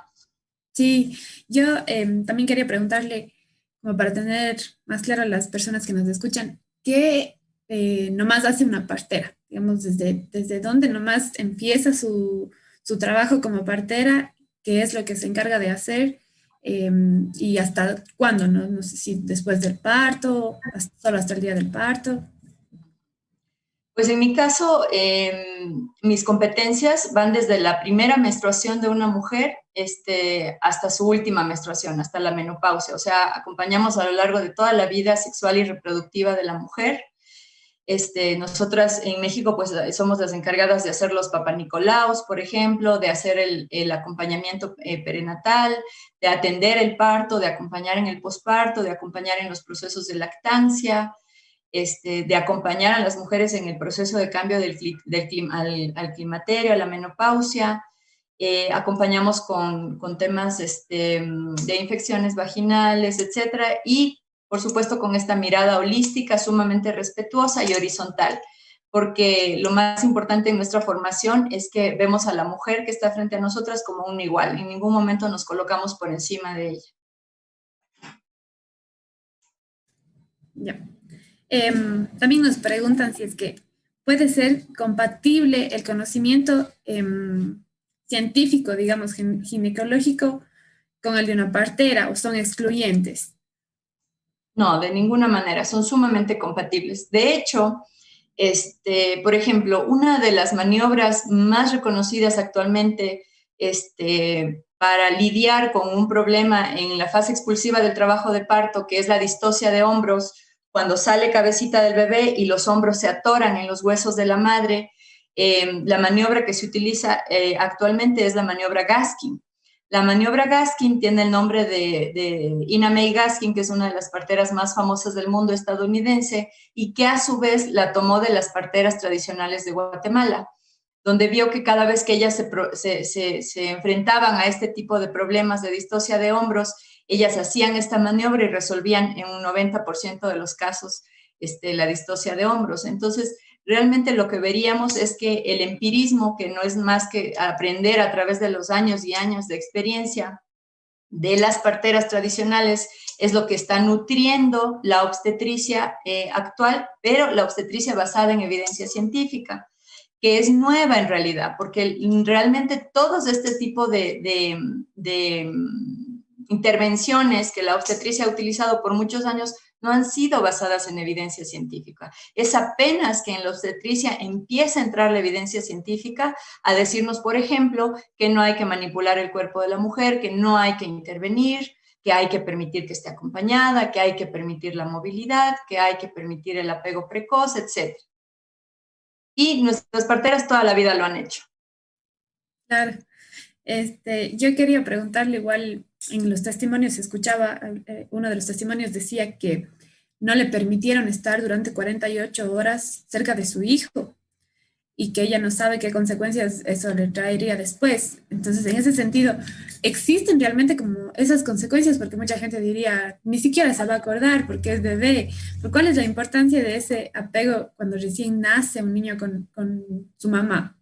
Speaker 12: Sí, yo también quería preguntarle, como para tener más claro a las personas que nos escuchan, ¿qué nomás hace una partera? Digamos, desde dónde nomás empieza su trabajo como partera, qué es lo que se encarga de hacer y hasta cuándo, ¿no? No sé si después del parto, solo hasta el día del parto.
Speaker 13: Pues en mi caso, mis competencias van desde la primera menstruación de una mujer hasta su última menstruación, hasta la menopausia. O sea, acompañamos a lo largo de toda la vida sexual y reproductiva de la mujer. Nosotras en México pues somos las encargadas de hacer los papanicolaos, por ejemplo, de hacer el acompañamiento perinatal, de atender el parto, de acompañar en el posparto, de acompañar en los procesos de lactancia, de acompañar a las mujeres en el proceso de cambio al climaterio, a la menopausia. Acompañamos con temas de infecciones vaginales, etcétera, y por supuesto con esta mirada holística sumamente respetuosa y horizontal, porque lo más importante en nuestra formación es que vemos a la mujer que está frente a nosotras como un igual, en ningún momento nos colocamos por encima de ella.
Speaker 12: Ya. También nos preguntan si es que puede ser compatible el conocimiento científico, digamos, ginecológico, con el de una partera o son excluyentes.
Speaker 13: No, de ninguna manera, son sumamente compatibles. De hecho, por ejemplo, una de las maniobras más reconocidas actualmente para lidiar con un problema en la fase expulsiva del trabajo de parto, que es la distocia de hombros, cuando sale cabecita del bebé y los hombros se atoran en los huesos de la madre, la maniobra que se utiliza actualmente es la maniobra Gaskin. La maniobra Gaskin tiene el nombre de Ina May Gaskin, que es una de las parteras más famosas del mundo estadounidense y que a su vez la tomó de las parteras tradicionales de Guatemala, donde vio que cada vez que ellas se enfrentaban a este tipo de problemas de distocia de hombros, ellas hacían esta maniobra y resolvían en un 90% de los casos la distocia de hombros. Entonces, realmente lo que veríamos es que el empirismo, que no es más que aprender a través de los años y años de experiencia de las parteras tradicionales, es lo que está nutriendo la obstetricia actual, pero la obstetricia basada en evidencia científica, que es nueva en realidad, porque realmente todos este tipo de intervenciones que la obstetricia ha utilizado por muchos años no han sido basadas en evidencia científica. Es apenas que en la obstetricia empieza a entrar la evidencia científica a decirnos, por ejemplo, que no hay que manipular el cuerpo de la mujer, que no hay que intervenir, que hay que permitir que esté acompañada, que hay que permitir la movilidad, que hay que permitir el apego precoz, etc. Y nuestras parteras toda la vida lo han hecho.
Speaker 12: Claro. Yo quería preguntarle igual, en los testimonios se escuchaba, uno de los testimonios decía que no le permitieron estar durante 48 horas cerca de su hijo y que ella no sabe qué consecuencias eso le traería después. Entonces, en ese sentido, ¿existen realmente como esas consecuencias? Porque mucha gente diría, ni siquiera se va a acordar porque es bebé. Pero ¿cuál es la importancia de ese apego cuando recién nace un niño con su mamá?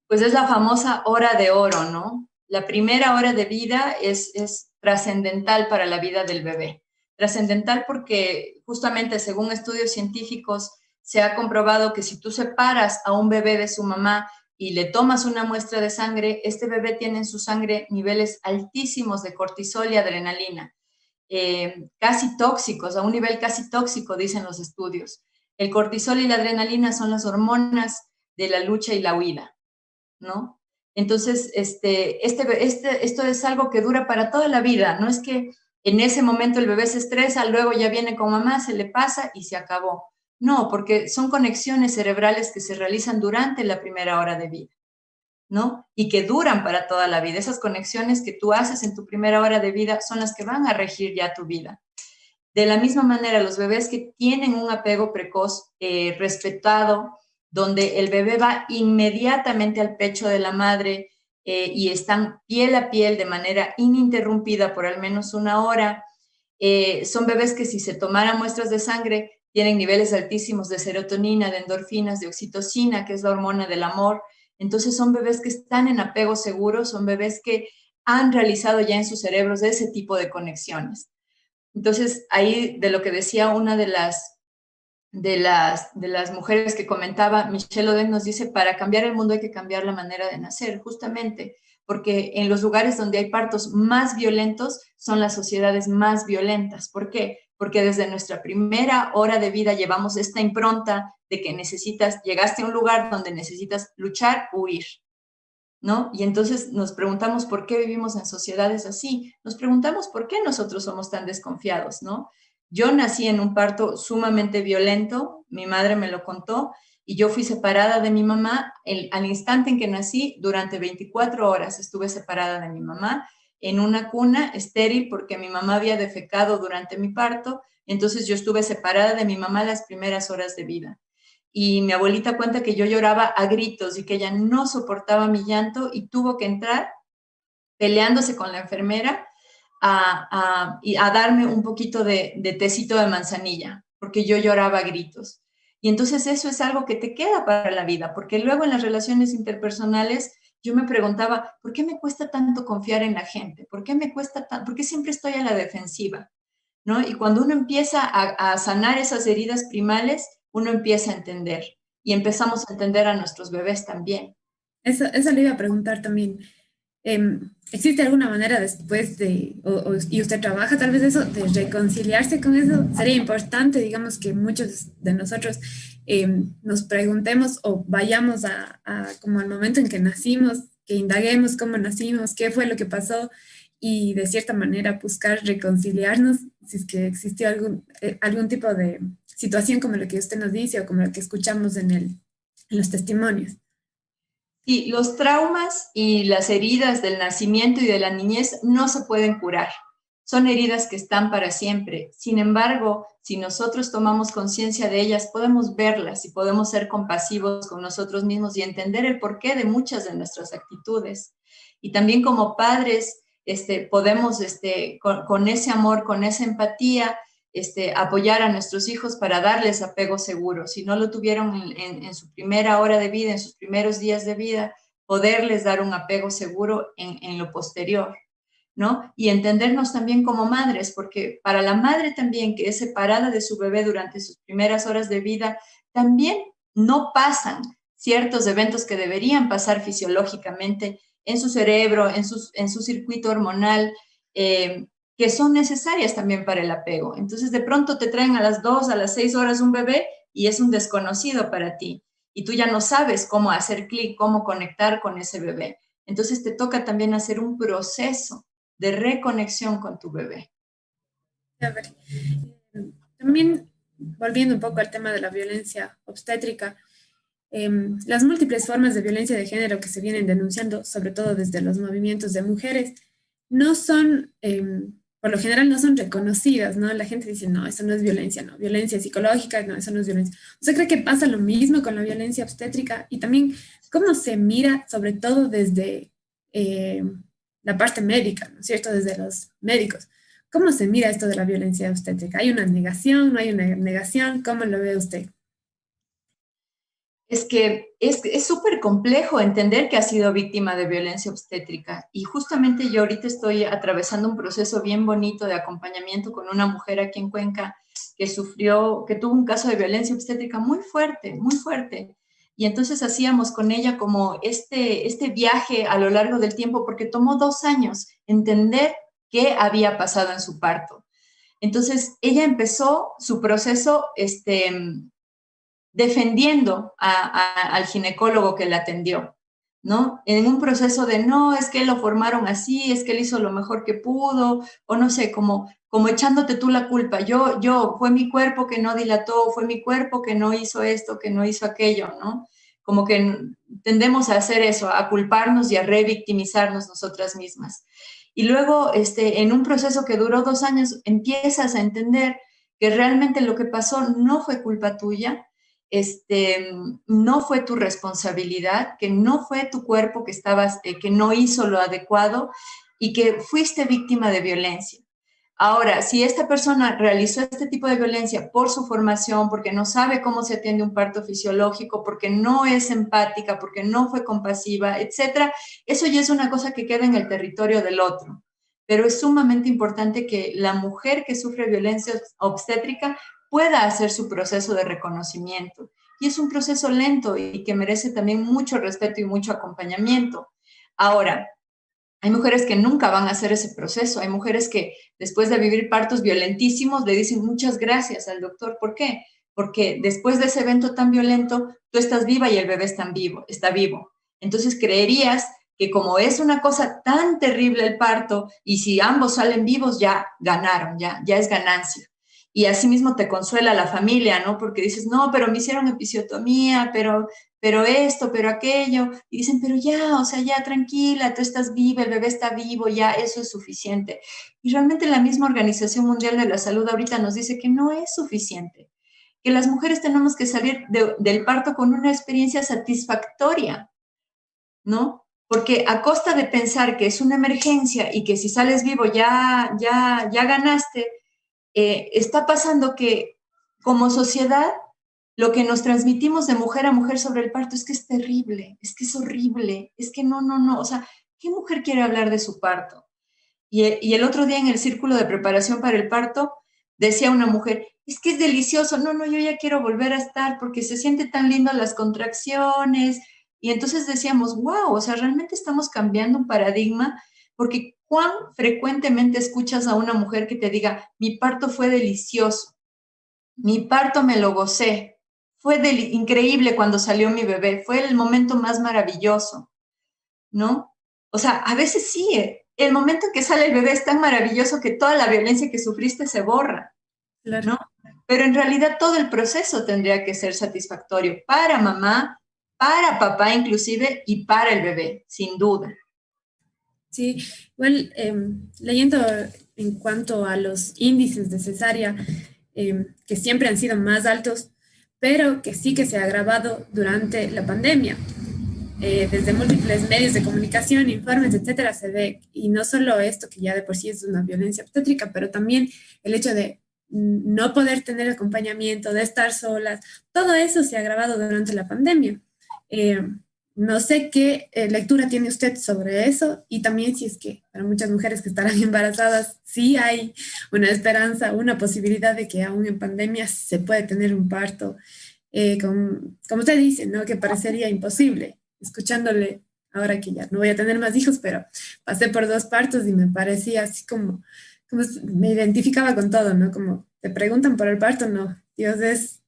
Speaker 13: Pues es la famosa hora de oro, ¿no? La primera hora de vida es trascendental para la vida del bebé. Trascendental porque justamente según estudios científicos se ha comprobado que si tú separas a un bebé de su mamá y le tomas una muestra de sangre, este bebé tiene en su sangre niveles altísimos de cortisol y adrenalina, casi tóxicos, a un nivel casi tóxico, dicen los estudios. El cortisol y la adrenalina son las hormonas de la lucha y la huida, ¿no? Entonces, esto es algo que dura para toda la vida, no es que en ese momento el bebé se estresa, luego ya viene con mamá, se le pasa y se acabó. No, porque son conexiones cerebrales que se realizan durante la primera hora de vida, ¿no? Y que duran para toda la vida. Esas conexiones que tú haces en tu primera hora de vida son las que van a regir ya tu vida. De la misma manera, los bebés que tienen un apego precoz respetado, donde el bebé va inmediatamente al pecho de la madre y están piel a piel de manera ininterrumpida por al menos una hora, son bebés que si se tomaran muestras de sangre tienen niveles altísimos de serotonina, de endorfinas, de oxitocina, que es la hormona del amor. Entonces son bebés que están en apego seguro, son bebés que han realizado ya en sus cerebros ese tipo de conexiones. Entonces ahí de lo que decía una de las mujeres que comentaba, Michelle Oden nos dice, para cambiar el mundo hay que cambiar la manera de nacer, justamente porque en los lugares donde hay partos más violentos son las sociedades más violentas. ¿Por qué? Porque desde nuestra primera hora de vida llevamos esta impronta de que llegaste a un lugar donde necesitas luchar, huir, ¿no? Y entonces nos preguntamos por qué vivimos en sociedades así, nos preguntamos por qué nosotros somos tan desconfiados, ¿no? Yo nací en un parto sumamente violento, mi madre me lo contó, y yo fui separada de mi mamá al instante en que nací. Durante 24 horas estuve separada de mi mamá en una cuna estéril porque mi mamá había defecado durante mi parto, entonces yo estuve separada de mi mamá las primeras horas de vida. Y mi abuelita cuenta que yo lloraba a gritos y que ella no soportaba mi llanto y tuvo que entrar peleándose con la enfermera a darme un poquito de tecito de manzanilla, porque yo lloraba a gritos. Y entonces eso es algo que te queda para la vida, porque luego en las relaciones interpersonales yo me preguntaba, ¿por qué me cuesta tanto confiar en la gente? ¿Por qué me cuesta tanto? ¿Por qué siempre estoy a la defensiva? ¿No? Y cuando uno empieza a sanar esas heridas primales, uno empieza a entender y empezamos a entender a nuestros bebés también.
Speaker 12: Eso le iba a preguntar también. ¿Existe alguna manera después y usted trabaja tal vez eso, de reconciliarse con eso? Sería importante, digamos, que muchos de nosotros nos preguntemos o vayamos como al momento en que nacimos, que indaguemos cómo nacimos, qué fue lo que pasó y de cierta manera buscar reconciliarnos si es que existió algún tipo de situación como lo que usted nos dice o como lo que escuchamos en los testimonios.
Speaker 13: Y los traumas y las heridas del nacimiento y de la niñez no se pueden curar. Son heridas que están para siempre. Sin embargo, si nosotros tomamos conciencia de ellas, podemos verlas y podemos ser compasivos con nosotros mismos y entender el porqué de muchas de nuestras actitudes. Y también como padres, podemos con ese amor, con esa empatía, apoyar a nuestros hijos para darles apego seguro. Si no lo tuvieron en su primera hora de vida, en sus primeros días de vida, poderles dar un apego seguro en lo posterior, ¿no? Y entendernos también como madres, porque para la madre también que es separada de su bebé durante sus primeras horas de vida, también no pasan ciertos eventos que deberían pasar fisiológicamente en su cerebro, en su circuito hormonal, que son necesarias también para el apego. Entonces, de pronto te traen a las 2, a las 6 horas un bebé y es un desconocido para ti. Y tú ya no sabes cómo hacer clic, cómo conectar con ese bebé. Entonces, te toca también hacer un proceso de reconexión con tu bebé.
Speaker 12: A ver, también volviendo un poco al tema de la violencia obstétrica, las múltiples formas de violencia de género que se vienen denunciando, sobre todo desde los movimientos de mujeres, no son, por lo general no son reconocidas, ¿no? La gente dice, no, eso no es violencia, no, violencia psicológica, no, eso no es violencia. ¿Usted cree que pasa lo mismo con la violencia obstétrica? Y también, ¿cómo se mira, sobre todo desde la parte médica, ¿no es cierto? Desde los médicos. ¿Cómo se mira esto de la violencia obstétrica? ¿Hay una negación? ¿No hay una negación? ¿Cómo lo ve usted?
Speaker 13: Es que es súper complejo entender que ha sido víctima de violencia obstétrica. Y justamente yo ahorita estoy atravesando un proceso bien bonito de acompañamiento con una mujer aquí en Cuenca que tuvo un caso de violencia obstétrica muy fuerte, muy fuerte. Y entonces hacíamos con ella como este viaje a lo largo del tiempo, porque tomó 2 años entender qué había pasado en su parto. Entonces, ella empezó su proceso defendiendo al ginecólogo que la atendió, ¿no? En un proceso de, no, es que lo formaron así, es que él hizo lo mejor que pudo, o no sé, como echándote tú la culpa. Fue mi cuerpo que no dilató, fue mi cuerpo que no hizo esto, que no hizo aquello, ¿no? Como que tendemos a hacer eso, a culparnos y a revictimizarnos nosotras mismas. Y luego, en un proceso que duró 2 años, empiezas a entender que realmente lo que pasó no fue culpa tuya, no fue tu responsabilidad, que no fue tu cuerpo que no hizo lo adecuado y que fuiste víctima de violencia. Ahora, si esta persona realizó este tipo de violencia por su formación, porque no sabe cómo se atiende un parto fisiológico, porque no es empática, porque no fue compasiva, etcétera, eso ya es una cosa que queda en el territorio del otro. Pero es sumamente importante que la mujer que sufre violencia obstétrica pueda hacer su proceso de reconocimiento. Y es un proceso lento y que merece también mucho respeto y mucho acompañamiento. Ahora, hay mujeres que nunca van a hacer ese proceso. Hay mujeres que después de vivir partos violentísimos le dicen muchas gracias al doctor. ¿Por qué? Porque después de ese evento tan violento, tú estás viva y el bebé está vivo. Entonces creerías que como es una cosa tan terrible el parto y si ambos salen vivos, ya ganaron, ya es ganancia. Y así mismo te consuela la familia, ¿no? Porque dices, no, pero me hicieron episiotomía, pero esto, pero aquello. Y dicen, pero ya, o sea, ya tranquila, tú estás viva, el bebé está vivo, ya eso es suficiente. Y realmente la misma Organización Mundial de la Salud ahorita nos dice que no es suficiente, que las mujeres tenemos que salir del parto con una experiencia satisfactoria, ¿no? Porque a costa de pensar que es una emergencia y que si sales vivo ya ganaste, está pasando que como sociedad lo que nos transmitimos de mujer a mujer sobre el parto es que es terrible, es que es horrible, es que no, o sea, ¿qué mujer quiere hablar de su parto? Y el otro día en el círculo de preparación para el parto decía una mujer, es que es delicioso, no, yo ya quiero volver a estar porque se siente tan lindo las contracciones. Y entonces decíamos, wow, o sea, realmente estamos cambiando un paradigma porque ¿cuán frecuentemente escuchas a una mujer que te diga, mi parto fue delicioso, mi parto me lo gocé, fue increíble cuando salió mi bebé, fue el momento más maravilloso, ¿no? O sea, a veces sí, el momento en que sale el bebé es tan maravilloso que toda la violencia que sufriste se borra, claro, ¿no? Pero en realidad todo el proceso tendría que ser satisfactorio para mamá, para papá inclusive y para el bebé, sin duda.
Speaker 12: Sí, igual leyendo en cuanto a los índices de cesárea, que siempre han sido más altos, pero que sí que se ha agravado durante la pandemia. Desde múltiples medios de comunicación, informes, etcétera, se ve, y no solo esto, que ya de por sí es una violencia obstétrica, pero también el hecho de no poder tener acompañamiento, de estar solas, todo eso se ha agravado durante la pandemia. No sé qué lectura tiene usted sobre eso y también si es que para muchas mujeres que estarán embarazadas sí hay una esperanza, una posibilidad de que aún en pandemia se puede tener un parto, como usted dice, ¿no? Que parecería imposible. Escuchándole ahora que ya no voy a tener más hijos, pero pasé por 2 partos y me parecía así como me identificaba con todo, ¿no? Como te preguntan por el parto, no, Dios es...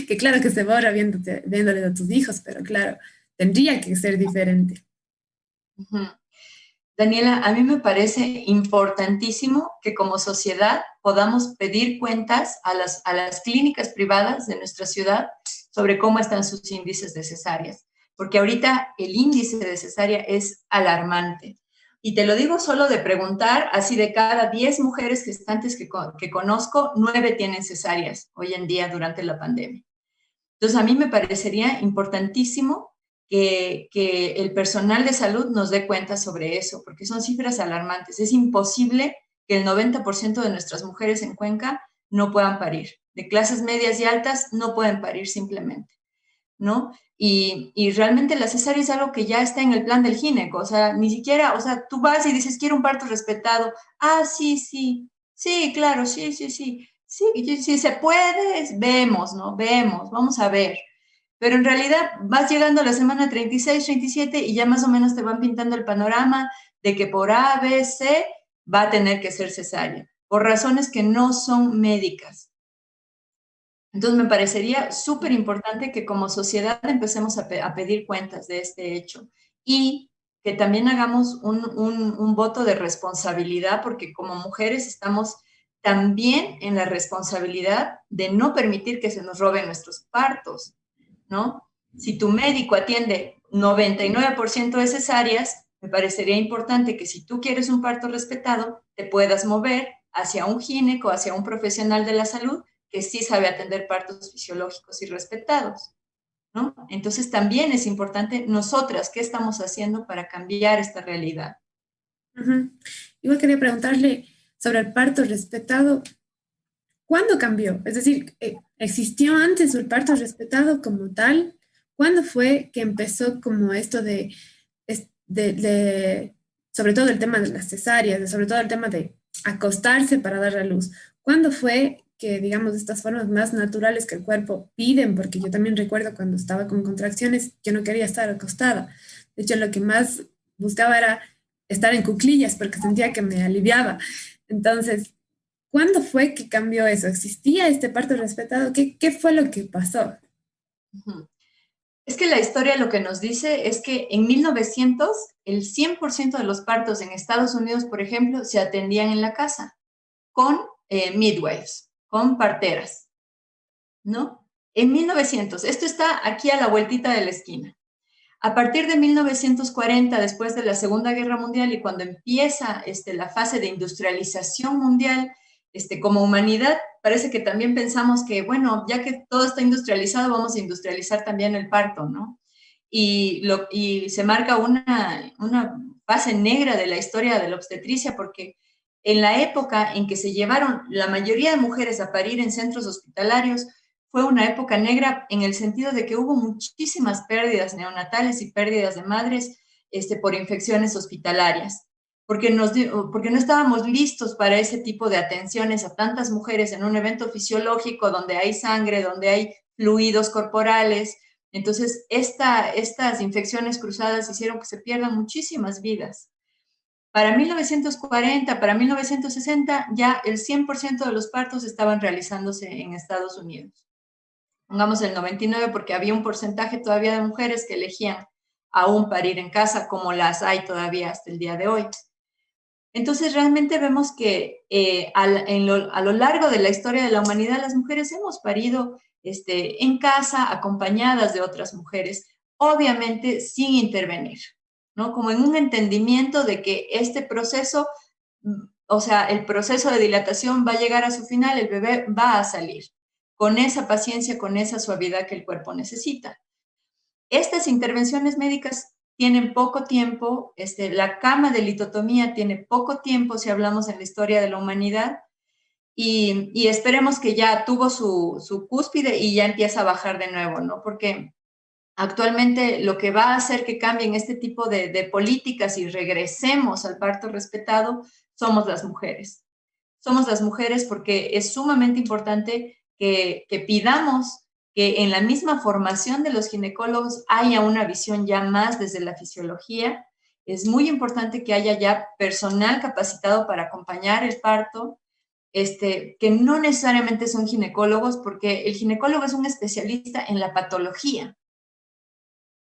Speaker 12: que claro que se borra viéndole a tus hijos, pero claro, tendría que ser diferente.
Speaker 13: Uh-huh. Daniela, a mí me parece importantísimo que como sociedad podamos pedir cuentas a las clínicas privadas de nuestra ciudad sobre cómo están sus índices de cesáreas, porque ahorita el índice de cesárea es alarmante. Y te lo digo solo de preguntar, así de cada 10 mujeres gestantes que conozco, 9 tienen cesáreas hoy en día durante la pandemia. Entonces, a mí me parecería importantísimo que el personal de salud nos dé cuenta sobre eso, porque son cifras alarmantes. Es imposible que el 90% de nuestras mujeres en Cuenca no puedan parir. De clases medias y altas no pueden parir simplemente, ¿no? Y realmente la cesárea es algo que ya está en el plan del gineco, o sea, ni siquiera, o sea, tú vas y dices, quiero un parto respetado. Ah, sí, claro, sí, si se puede, vemos, ¿no? Vamos a ver. Pero en realidad vas llegando a la semana 36, 37 y ya más o menos te van pintando el panorama de que por A, B, C va a tener que ser cesárea, por razones que no son médicas. Entonces me parecería súper importante que como sociedad empecemos a pedir cuentas de este hecho y que también hagamos un voto de responsabilidad, porque como mujeres estamos también en la responsabilidad de no permitir que se nos roben nuestros partos, ¿no? Si tu médico atiende 99% de cesáreas, me parecería importante que si tú quieres un parto respetado, te puedas mover hacia un gineco, hacia un profesional de la salud que sí sabe atender partos fisiológicos y respetados, ¿no? Entonces también es importante nosotras, ¿qué estamos haciendo para cambiar esta realidad?
Speaker 12: Igual quería preguntarle sobre el parto respetado. ¿Cuándo cambió? Es decir, ¿existió antes el parto respetado como tal? ¿Cuándo fue que empezó como esto sobre todo el tema de las cesáreas, sobre todo el tema de acostarse para dar a luz? ¿Cuándo fue que, digamos, estas formas más naturales que el cuerpo piden? Porque yo también recuerdo cuando estaba con contracciones, yo no quería estar acostada. De hecho, lo que más buscaba era estar en cuclillas porque sentía que me aliviaba. Entonces, ¿cuándo fue que cambió eso? ¿Existía este parto respetado? ¿Qué fue lo que pasó?
Speaker 13: Es que la historia lo que nos dice es que en 1900 el 100% de los partos en Estados Unidos, por ejemplo, se atendían en la casa con midwives, con parteras, ¿no? En 1900, esto está aquí a la vueltita de la esquina. A partir de 1940, después de la Segunda Guerra Mundial y cuando empieza la fase de industrialización mundial, como humanidad, parece que también pensamos que, bueno, ya que todo está industrializado, vamos a industrializar también el parto, ¿no? Y se marca una fase negra de la historia de la obstetricia, porque en la época en que se llevaron la mayoría de mujeres a parir en centros hospitalarios, fue una época negra en el sentido de que hubo muchísimas pérdidas neonatales y pérdidas de madres por infecciones hospitalarias, porque no estábamos listos para ese tipo de atenciones a tantas mujeres en un evento fisiológico donde hay sangre, donde hay fluidos corporales. Entonces, estas infecciones cruzadas hicieron que se pierdan muchísimas vidas. Para 1940, para 1960, ya el 100% de los partos estaban realizándose en Estados Unidos. Pongamos el 99 porque había un porcentaje todavía de mujeres que elegían aún parir en casa, como las hay todavía hasta el día de hoy. Entonces, realmente vemos que a lo largo de la historia de la humanidad, las mujeres hemos parido en casa, acompañadas de otras mujeres, obviamente sin intervenir, ¿no? Como en un entendimiento de que este proceso, o sea, el proceso de dilatación va a llegar a su final, el bebé va a salir, con esa paciencia, con esa suavidad que el cuerpo necesita. Estas intervenciones médicas tienen poco tiempo, la cama de litotomía tiene poco tiempo si hablamos en la historia de la humanidad, y esperemos que ya tuvo su cúspide y ya empieza a bajar de nuevo, ¿no? Porque actualmente lo que va a hacer que cambien este tipo de políticas y regresemos al parto respetado somos las mujeres. Somos las mujeres porque es sumamente importante que pidamos que en la misma formación de los ginecólogos haya una visión ya más desde la fisiología. Es muy importante que haya ya personal capacitado para acompañar el parto, que no necesariamente son ginecólogos, porque el ginecólogo es un especialista en la patología.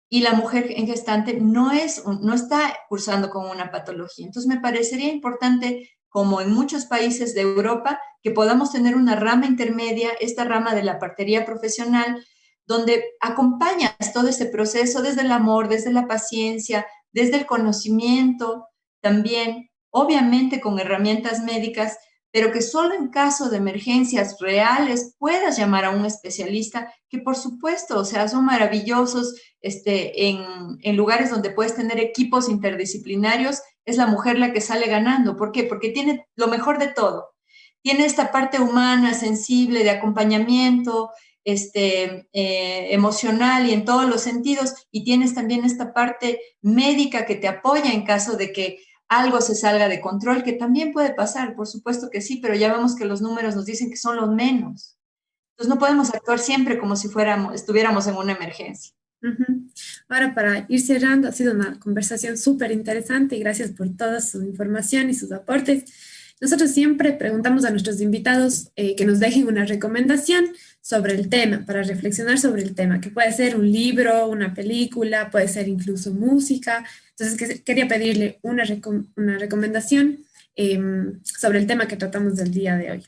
Speaker 13: Y la mujer en gestante no está cursando con una patología. Entonces, me parecería importante, como en muchos países de Europa, que podamos tener una rama intermedia, esta rama de la partería profesional, donde acompañas todo ese proceso desde el amor, desde la paciencia, desde el conocimiento, también, obviamente con herramientas médicas, pero que solo en caso de emergencias reales puedas llamar a un especialista, que por supuesto, o sea, son maravillosos en lugares donde puedes tener equipos interdisciplinarios, es la mujer la que sale ganando. ¿Por qué? Porque tiene lo mejor de todo. Tiene esta parte humana, sensible, de acompañamiento, emocional y en todos los sentidos, y tienes también esta parte médica que te apoya en caso de que algo se salga de control, que también puede pasar, por supuesto que sí, pero ya vemos que los números nos dicen que son los menos. Entonces no podemos actuar siempre como si estuviéramos en una emergencia.
Speaker 12: Ahora, para ir cerrando, ha sido una conversación súper interesante y gracias por toda su información y sus aportes. Nosotros siempre preguntamos a nuestros invitados que nos dejen una recomendación sobre el tema, para reflexionar sobre el tema, que puede ser un libro, una película, puede ser incluso música. Entonces, quería pedirle una recomendación sobre el tema que tratamos del día de hoy.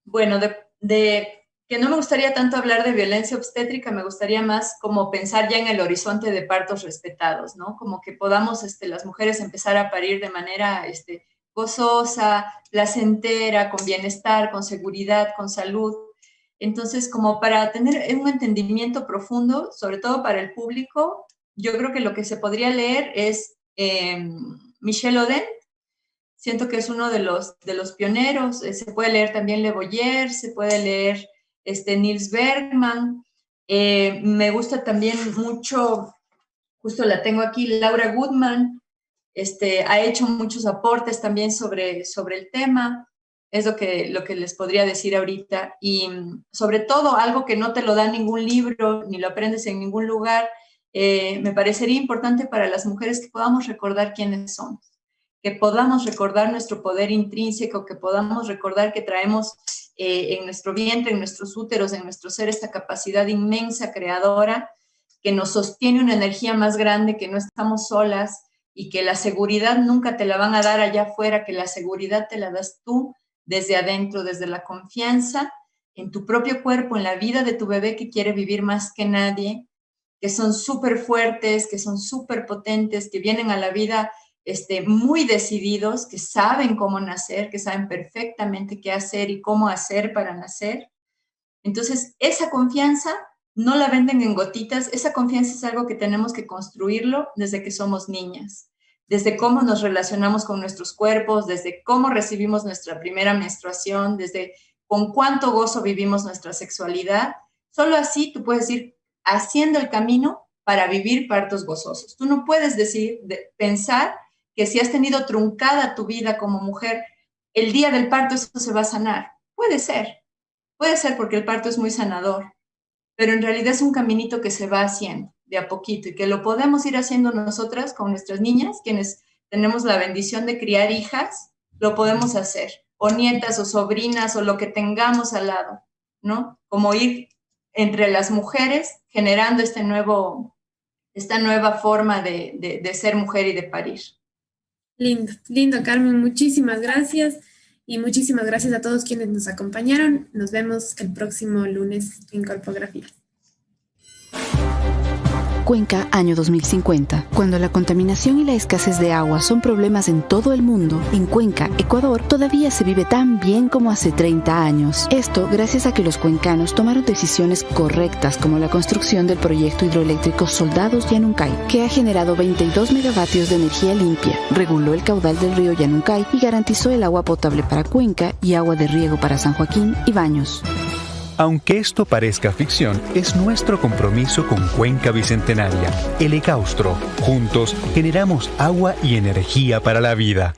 Speaker 13: Bueno, que no me gustaría tanto hablar de violencia obstétrica, me gustaría más como pensar ya en el horizonte de partos respetados, ¿no? Como que podamos las mujeres empezar a parir de manera gozosa, placentera, con bienestar, con seguridad, con salud. Entonces, como para tener un entendimiento profundo, sobre todo para el público, yo creo que lo que se podría leer es Michel Oden. Siento que es uno de los pioneros. Se puede leer también Le Boyer, se puede leer Niels Bergman. Me gusta también mucho, justo la tengo aquí, Laura Goodman. Ha hecho muchos aportes también sobre el tema. Es lo que les podría decir ahorita. Y sobre todo, algo que no te lo da ningún libro, ni lo aprendes en ningún lugar, me parecería importante para las mujeres que podamos recordar quiénes somos, que podamos recordar nuestro poder intrínseco, que podamos recordar que traemos en nuestro vientre, en nuestros úteros, en nuestro ser, esta capacidad inmensa creadora que nos sostiene una energía más grande, que no estamos solas y que la seguridad nunca te la van a dar allá afuera, que la seguridad te la das tú desde adentro, desde la confianza en tu propio cuerpo, en la vida de tu bebé que quiere vivir más que nadie, que son súper fuertes, que son súper potentes, que vienen a la vida muy decididos, que saben cómo nacer, que saben perfectamente qué hacer y cómo hacer para nacer. Entonces, esa confianza no la venden en gotitas, esa confianza es algo que tenemos que construirlo desde que somos niñas, desde cómo nos relacionamos con nuestros cuerpos, desde cómo recibimos nuestra primera menstruación, desde con cuánto gozo vivimos nuestra sexualidad. Solo así tú puedes ir haciendo el camino para vivir partos gozosos. Tú no puedes pensar que si has tenido truncada tu vida como mujer, el día del parto eso se va a sanar. Puede ser porque el parto es muy sanador, pero en realidad es un caminito que se va haciendo de a poquito y que lo podemos ir haciendo nosotras con nuestras niñas, quienes tenemos la bendición de criar hijas, lo podemos hacer, o nietas o sobrinas o lo que tengamos al lado, ¿no? Como ir entre las mujeres generando esta nueva forma de ser mujer y de parir.
Speaker 12: Lindo, Carmen, muchísimas gracias y muchísimas gracias a todos quienes nos acompañaron. Nos vemos el próximo lunes en Corpografías.
Speaker 1: Cuenca, año 2050. Cuando la contaminación y la escasez de agua son problemas en todo el mundo, en Cuenca, Ecuador, todavía se vive tan bien como hace 30 años. Esto gracias a que los cuencanos tomaron decisiones correctas, como la construcción del proyecto hidroeléctrico Soldados Yanuncay, que ha generado 22 megavatios de energía limpia, reguló el caudal del río Yanuncay y garantizó el agua potable para Cuenca y agua de riego para San Joaquín y Baños.
Speaker 2: Aunque esto parezca ficción, es nuestro compromiso con Cuenca Bicentenaria, el Ecaustro. Juntos generamos agua y energía para la vida.